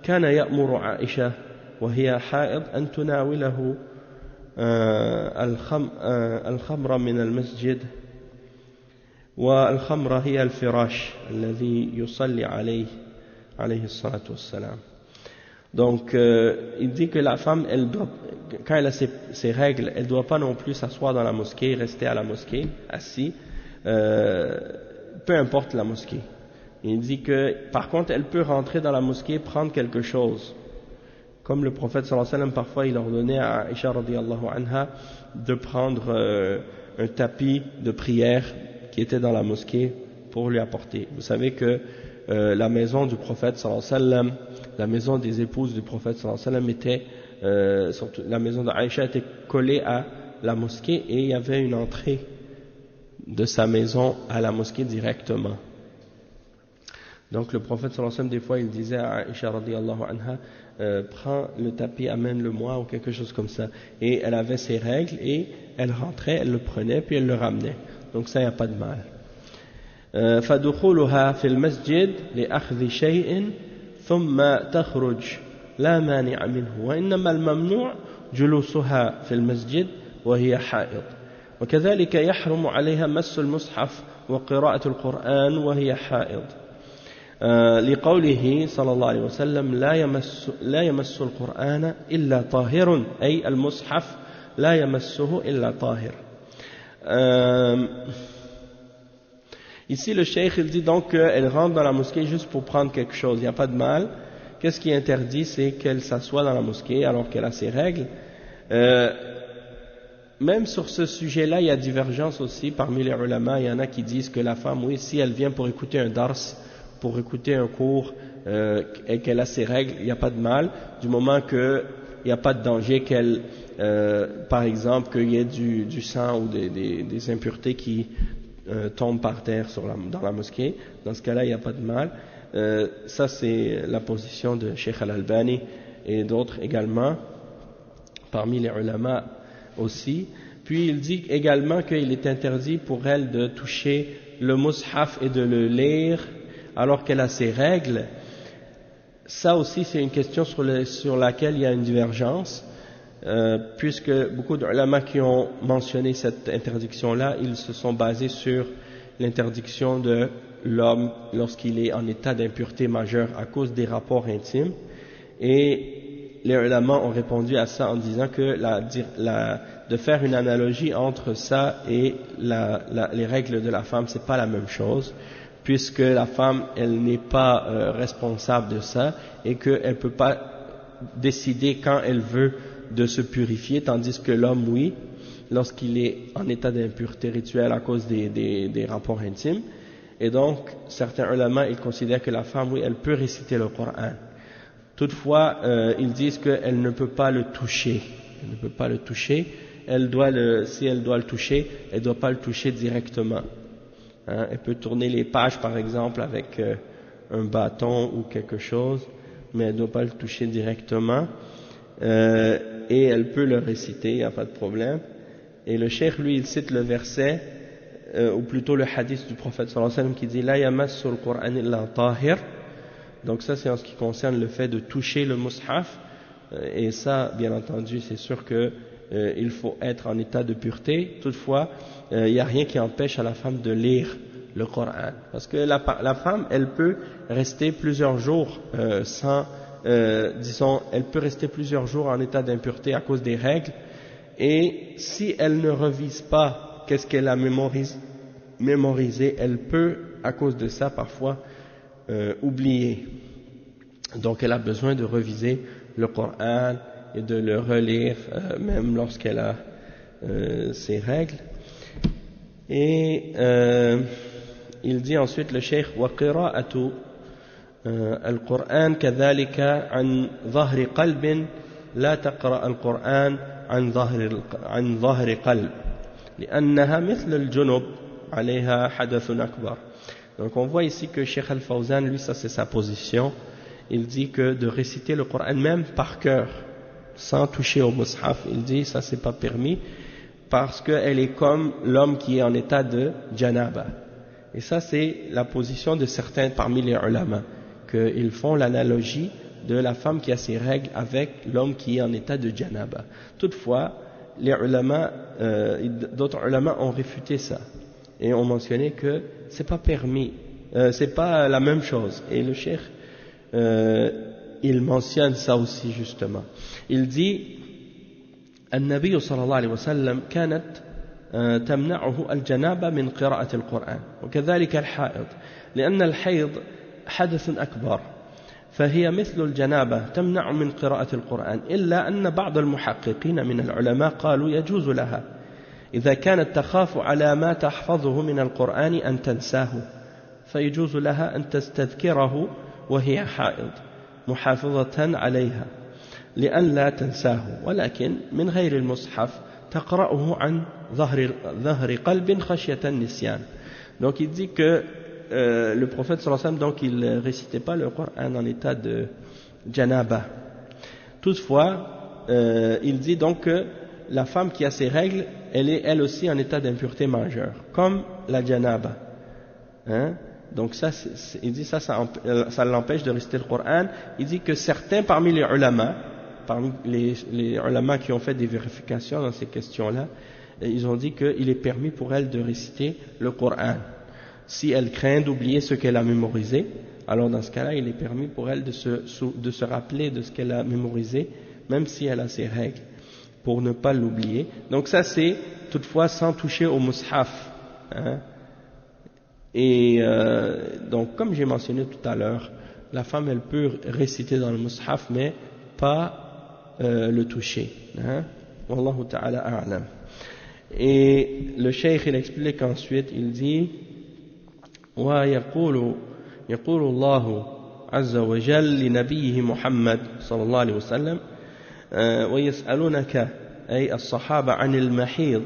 كان يأمر عائشة وهي حائض أن تناوله الخمر من المسجد، والخمر هي الفراش الذي يصلي عليه الصلاة والسلام. Donc il dit que la femme, quand elle a ses règles, elle ne doit pas non plus s'asseoir dans la mosquée, rester à la mosquée, assis, peu importe la mosquée. Il dit que par contre elle peut rentrer dans la mosquée, prendre quelque chose, comme le prophète sallallahu alayhi wa sallam parfois il ordonnait à Aïcha radiyallahu anha de prendre un tapis de prière qui était dans la mosquée pour lui apporter. Vous savez que la maison du prophète sallallahu alayhi wa sallam, la maison des épouses du prophète sallallahu alayhi wa sallam était, surtout la maison d'Aïcha était collée à la mosquée et il y avait une entrée de sa maison à la mosquée directement. Donc le prophète sallallahu alayhi wa sallam, des fois il disait à Aïcha radiyallahu anha, prends le tapis, amène-le-moi ou quelque chose comme ça. Et elle avait ses règles et elle rentrait, elle le prenait puis elle le ramenait. Donc ça, il n'y a pas de mal. فدخولها في المسجد لأخذ شيء ثم تخرج لا مانع منه، وإنما الممنوع جلوسها في المسجد وهي حائض. وكذلك يحرم عليها مس المصحف وقراءة القرآن وهي حائض، لقوله صلى الله عليه وسلم لا يمس القرآن إلا طاهر، أي المصحف لا يمسه إلا طاهر. Ici le cheikh il dit donc qu'elle rentre dans la mosquée juste pour prendre quelque chose, il n'y a pas de mal. Qu'est-ce qui est interdit, c'est qu'elle s'assoit dans la mosquée alors qu'elle a ses règles. Même sur ce sujet-là, il y a divergence aussi parmi les ulama. Il y en a qui disent que la femme, oui, si elle vient pour écouter un dars, pour écouter un cours et qu'elle a ses règles, il n'y a pas de mal, du moment qu'il n'y a pas de danger qu'elle, par exemple, qu'il y ait du sang ou des impuretés qui tombent par terre dans la mosquée. Dans ce cas-là, il n'y a pas de mal. Ça, c'est la position de Cheikh Al-Albani et d'autres également, parmi les ulama aussi. Puis il dit également qu'il est interdit pour elle de toucher le mushaf et de le lire alors qu'elle a ses règles. Ça aussi c'est une question sur laquelle il y a une divergence, puisque beaucoup d'ulama qui ont mentionné cette interdiction-là, ils se sont basés sur l'interdiction de l'homme lorsqu'il est en état d'impureté majeure à cause des rapports intimes, et les ulama ont répondu à ça en disant que de faire une analogie entre ça et les règles de la femme, c'est pas la même chose, puisque la femme, elle n'est pas responsable de ça et qu'elle peut pas décider quand elle veut de se purifier, tandis que l'homme, oui, lorsqu'il est en état d'impureté rituelle à cause des rapports intimes. Et donc, certains ulama, ils considèrent que la femme, oui, elle peut réciter le Coran. Toutefois, ils disent qu'elle ne peut pas le toucher. Elle ne peut pas le toucher. Si elle doit le toucher, elle ne doit pas le toucher directement. Hein, elle peut tourner les pages, par exemple, avec un bâton ou quelque chose, mais elle ne doit pas le toucher directement. Et elle peut le réciter, il n'y a pas de problème. Et le cheikh, lui, il cite le verset, ou plutôt le hadith du prophète sallallahu alayhi wa sallam qui dit « La yamassu al-Qur'an illa tahir ». Donc ça, c'est en ce qui concerne le fait de toucher le mushaf. Et ça, bien entendu, c'est sûr que il faut être en état de pureté. Toutefois, il n'y a rien qui empêche à la femme de lire le Coran. Parce que la femme, elle peut rester plusieurs jours elle peut rester plusieurs jours en état d'impureté à cause des règles. Et si elle ne revise pas qu'est-ce qu'elle a mémorisé, elle peut, à cause de ça, parfois oublier. Donc elle a besoin de reviser le Coran et de le relire, même lorsqu'elle a ses règles. Et il dit ensuite le cheikh وقراءة القرآن كذلك عن ظهر قلب لا تقرأ القرآن عن ظهر قلب لأنها مثل الجنب عليها حدث أكبر. Donc on voit ici que Cheikh Al-Fawzan, lui, ça c'est sa position. Il dit que de réciter le Coran même par cœur, sans toucher au mushaf, il dit ça c'est pas permis parce qu'elle est comme l'homme qui est en état de janaba. Et ça c'est la position de certains parmi les ulama, qu'ils font l'analogie de la femme qui a ses règles avec l'homme qui est en état de janaba. Toutefois, les ulama, d'autres ulama ont réfuté ça et ont mentionné que c'est pas permis, c'est pas la même chose. Et le cheikh il mentionne ça aussi justement. Il dit النبي صلى الله عليه وسلم كانت تمنعه الجنابة من قراءة القرآن وكذلك الحائض لأن الحيض حدث أكبر فهي مثل الجنابة تمنع من قراءة القرآن إلا أن بعض المحققين من العلماء قالوا يجوز لها إذا كانت تخاف على ما تحفظه من القرآن أن تنساه فيجوز لها أن تستذكره وهي حائض محافظة عليها لأن لا تنساه ولكن من غير المصحف تقرأه عن ظهر قلب خشية النسيان. Donc il dit que le prophète sallallahu alayhi wa sallam, donc il récitait pas le Coran en état de janaba. Toutefois, il dit donc que la femme qui a ses règles, elle est elle aussi en état d'impureté majeure, comme la janaba. Hein? Donc ça, il dit ça l'empêche de réciter le Coran. Il dit que certains parmi les ulama, parmi les ulama qui ont fait des vérifications dans ces questions-là, ils ont dit qu'il est permis pour elle de réciter le Coran. Si elle craint d'oublier ce qu'elle a mémorisé, alors dans ce cas-là, il est permis pour elle de se rappeler de ce qu'elle a mémorisé, même si elle a ses règles, pour ne pas l'oublier. Donc ça, c'est toutefois sans toucher au mushaf. Hein. Et donc, comme j'ai mentionné tout à l'heure, la femme, elle peut réciter dans le mushaf, mais pas le toucher. Hein. Wallahu ta'ala a'lam. Et le cheikh, il explique ensuite, il dit ويقول الله عز وجل لنبيه محمد صلى الله عليه وسلم ويسألونك أي الصحابة عن المحيض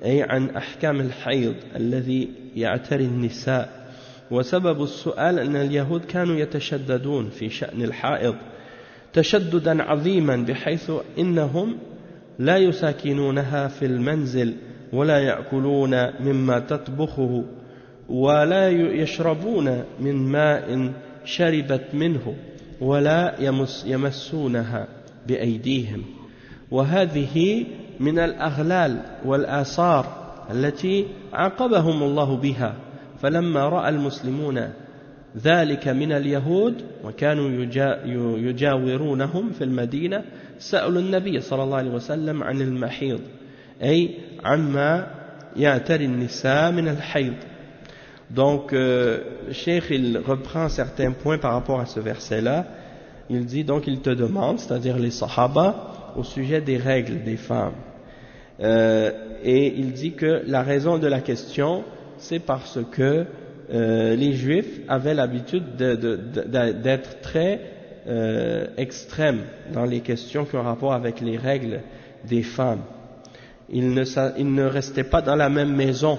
أي عن أحكام الحيض الذي يعتري النساء وسبب السؤال أن اليهود كانوا يتشددون في شأن الحائض تشددا عظيما بحيث إنهم لا يساكنونها في المنزل ولا يأكلون مما تطبخه ولا يشربون من ماء شربت منه ولا يمسونها بأيديهم وهذه من الأغلال والآثار التي عاقبهم الله بها فلما رأى المسلمون ذلك من اليهود وكانوا يجاورونهم في المدينة سألوا النبي صلى الله عليه وسلم عن المحيض أي عما يعتري النساء من الحيض. Donc, le cheikh, il reprend certains points par rapport à ce verset-là. Il dit, donc, il te demande, c'est-à-dire les sahaba, au sujet des règles des femmes. Et il dit que la raison de la question, c'est parce que les juifs avaient l'habitude d'être très extrêmes dans les questions qui ont rapport avec les règles des femmes. Ils ne restaient pas dans la même maison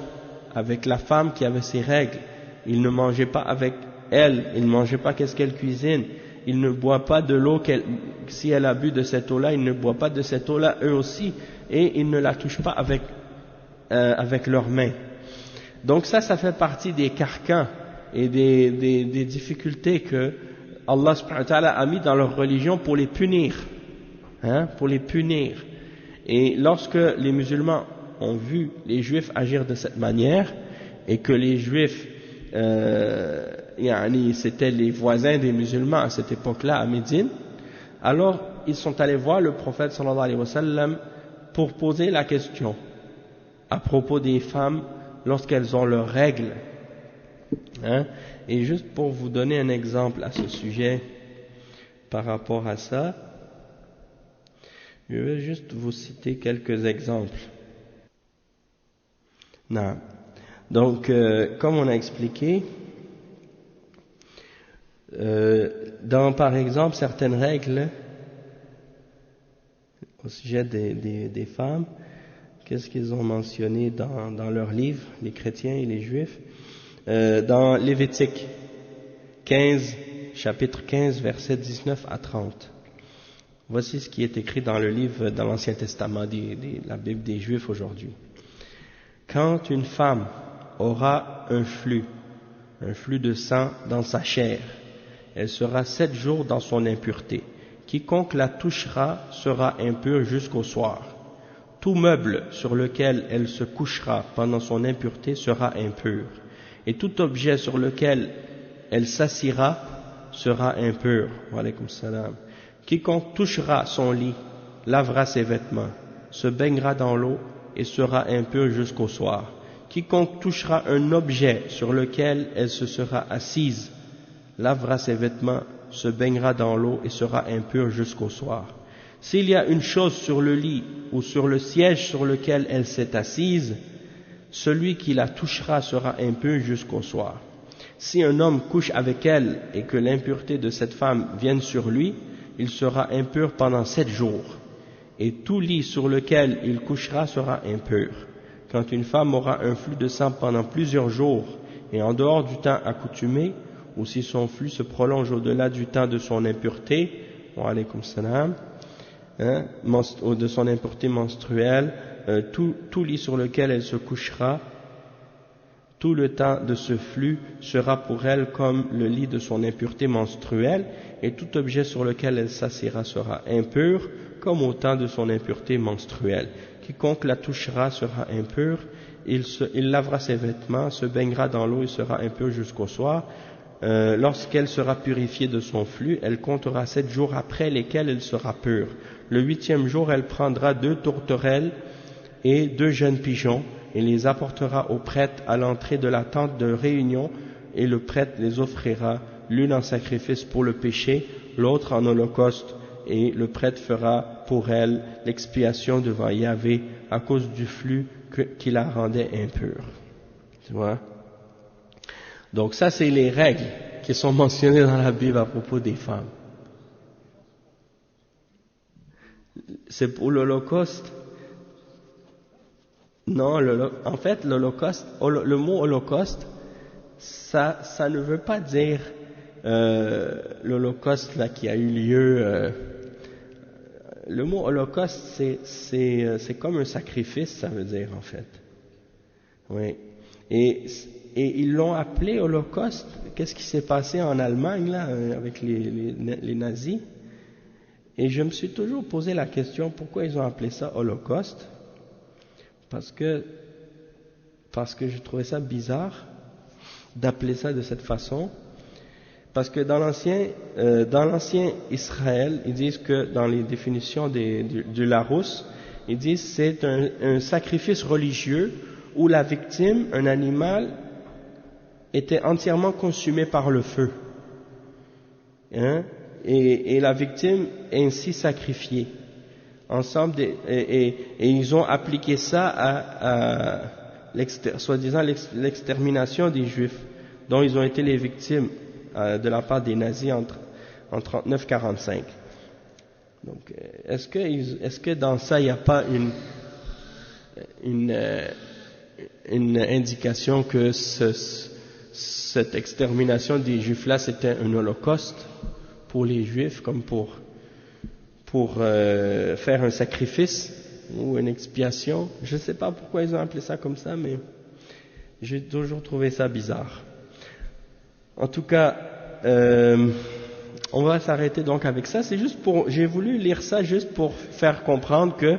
avec la femme qui avait ses règles. Ils ne mangeaient pas avec elle, ils ne mangeaient pas qu'est-ce qu'elle cuisine, ils ne boivent pas de l'eau, si elle a bu de cette eau-là, ils ne boivent pas de cette eau-là eux aussi, et ils ne la touchent pas avec leurs mains. Donc ça fait partie des carcans et des difficultés que Allah subhanahu wa ta'ala a mis dans leur religion pour les punir, hein, pour les punir. Et lorsque les musulmans ont vu les juifs agir de cette manière, et que les juifs, c'était les voisins des musulmans à cette époque-là à Médine, alors ils sont allés voir le prophète sallallahu alayhi wa sallam pour poser la question à propos des femmes lorsqu'elles ont leurs règles. Hein? Et juste pour vous donner un exemple à ce sujet, par rapport à ça. Je vais juste vous citer quelques exemples. Non. Donc, comme on a expliqué, dans par exemple certaines règles au sujet des femmes, qu'est-ce qu'ils ont mentionné dans leurs livres, les chrétiens et les juifs, dans Lévitique 15, chapitre 15, versets 19 à 30. Voici ce qui est écrit dans le livre, dans l'Ancien Testament, la Bible des Juifs aujourd'hui. Quand une femme aura un flux de sang dans sa chair, elle sera 7 jours dans son impureté. Quiconque la touchera sera impur jusqu'au soir. Tout meuble sur lequel elle se couchera pendant son impureté sera impur. Et tout objet sur lequel elle s'assiera sera impur. Wa alaykoum salam. Quiconque touchera son lit, lavera ses vêtements, se baignera dans l'eau et sera impur jusqu'au soir. Quiconque touchera un objet sur lequel elle se sera assise, lavera ses vêtements, se baignera dans l'eau et sera impur jusqu'au soir. S'il y a une chose sur le lit ou sur le siège sur lequel elle s'est assise, celui qui la touchera sera impur jusqu'au soir. Si un homme couche avec elle et que l'impureté de cette femme vienne sur lui, il sera impur pendant 7 jours, et tout lit sur lequel il couchera sera impur. Quand une femme aura un flux de sang pendant plusieurs jours, et en dehors du temps accoutumé, ou si son flux se prolonge au-delà du temps de son impureté, wa alaykoum salam, de son impureté menstruelle, tout lit sur lequel elle se couchera, tout le temps de ce flux sera pour elle comme le lit de son impureté menstruelle, et tout objet sur lequel elle s'assiera sera impur, comme au temps de son impureté menstruelle. Quiconque la touchera sera impur, il lavera ses vêtements, se baignera dans l'eau et sera impur jusqu'au soir. Lorsqu'elle sera purifiée de son flux, elle comptera 7 jours après lesquels elle sera pure. Le 8e jour, elle prendra 2 tourterelles et 2 jeunes pigeons, et les apportera au prêtre à l'entrée de la tente de réunion, et le prêtre les offrira, l'une en sacrifice pour le péché, l'autre en holocauste, et le prêtre fera pour elle l'expiation devant Yahvé à cause du flux qui la rendait impure. Tu vois? Donc ça, c'est les règles qui sont mentionnées dans la Bible à propos des femmes. C'est pour l'holocauste. Non, en fait, l'holocauste, le mot holocauste, ça ne veut pas dire l'holocauste là qui a eu lieu. Le mot holocauste, c'est comme un sacrifice, ça veut dire en fait. Oui. Et ils l'ont appelé holocauste. Qu'est-ce qui s'est passé en Allemagne là avec les nazis? Et je me suis toujours posé la question pourquoi ils ont appelé ça holocauste. Parce que je trouvais ça bizarre d'appeler ça de cette façon. Parce que dans l'ancien Israël, ils disent que dans les définitions du Larousse, ils disent que c'est un sacrifice religieux où la victime, un animal, était entièrement consumé par le feu. Et la victime est ainsi sacrifiée. Ensemble, et ils ont appliqué ça à soi-disant l'extermination des Juifs, dont ils ont été les victimes de la part des nazis en 39-45. Donc, est-ce que dans ça, il n'y a pas une indication que cette extermination des Juifs-là, c'était un holocauste pour les Juifs, comme pour faire un sacrifice ou une expiation? Je ne sais pas pourquoi ils ont appelé ça comme ça, mais j'ai toujours trouvé ça bizarre. En tout cas, on va s'arrêter donc avec ça. C'est juste j'ai voulu lire ça juste pour faire comprendre que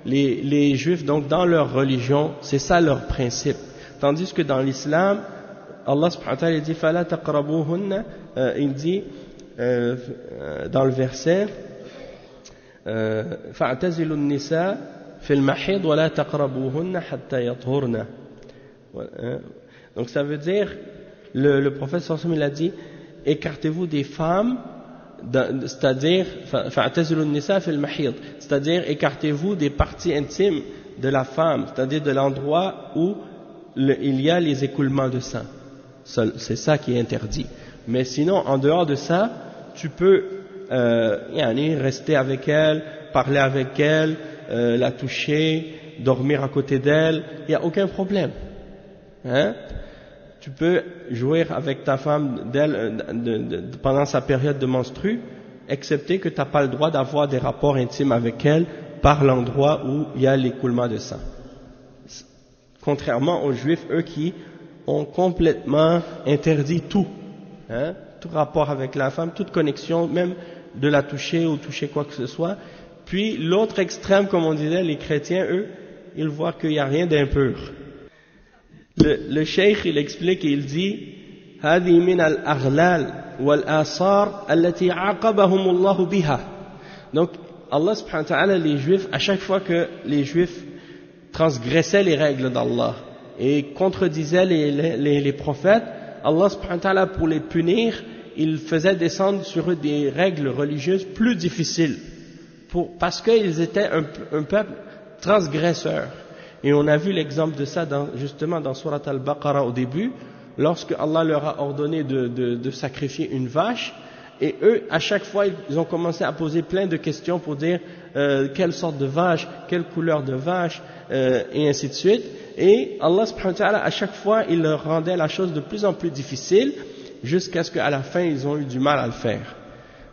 les Juifs, donc dans leur religion, c'est ça leur principe. Tandis que dans l'islam, Allah subhanahu wa ta'ala dit فَلَا تَقْرَبُوهُنَّ, il dit dans le verset فَاعْتَزِلُوا النِّسَاءَ فِي الْمَحِيضِ وَلَا تَقْرَبُوهُنَّ حَتَّى يَطْهُرْنَ. Donc ça veut dire, le prophète sallallahu alayhi wa sallam, il a dit, écartez-vous des femmes c'est-à-dire c'est-à-dire écartez-vous des parties intimes de la femme, c'est-à-dire de l'endroit où il y a les écoulements de sang. C'est ça qui est interdit. Mais sinon, en dehors de ça, tu peux rester avec elle, parler avec elle, la toucher, dormir à côté d'elle, il n'y a aucun problème. Hein? Tu peux jouir avec ta femme pendant sa période de menstrue, excepté que tu n'as pas le droit d'avoir des rapports intimes avec elle par l'endroit où il y a l'écoulement de sang. Contrairement aux Juifs, eux qui ont complètement interdit tout, hein, tout rapport avec la femme, toute connexion, même de la toucher ou toucher quoi que ce soit. Puis l'autre extrême, comme on disait, les chrétiens, eux, ils voient qu'il n'y a rien d'impur. Le cheikh, il explique et il dit هذه من الأغلال والآثار التي عاقبهم الله بها. Donc Allah subhanahu wa ta'ala, les Juifs, à chaque fois que les Juifs transgressaient les règles d'Allah et contredisaient les prophètes, Allah subhanahu wa ta'ala, pour les punir, il faisait descendre sur eux des règles religieuses plus difficiles, parce qu'ils étaient un peuple transgresseur. Et on a vu l'exemple de ça justement dans Surat Al-Baqarah au début, lorsque Allah leur a ordonné de sacrifier une vache, et eux, à chaque fois, ils ont commencé à poser plein de questions pour dire quelle sorte de vache, quelle couleur de vache, et ainsi de suite. Et Allah subhanahu wa ta'ala, à chaque fois, il leur rendait la chose de plus en plus difficile, jusqu'à ce qu'à la fin, ils ont eu du mal à le faire.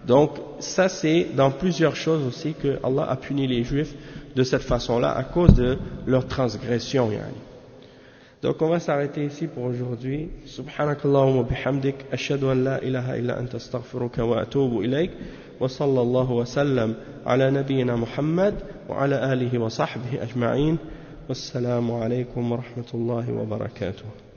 Donc, ça c'est dans plusieurs choses aussi que Allah a puni les Juifs de cette façon-là, à cause de leur transgression. Donc on va s'arrêter ici pour aujourd'hui. Subhanakallahumma bihamdik, ashhadu an la ilaha illa anta astaghfiruka wa atubu ilayk, wa sallallahu wa sallam ala nabiyyina Muhammad wa ala alihi wa sahbihi ajma'in. Wassalamu alaykum wa rahmatullahi wa barakatuh.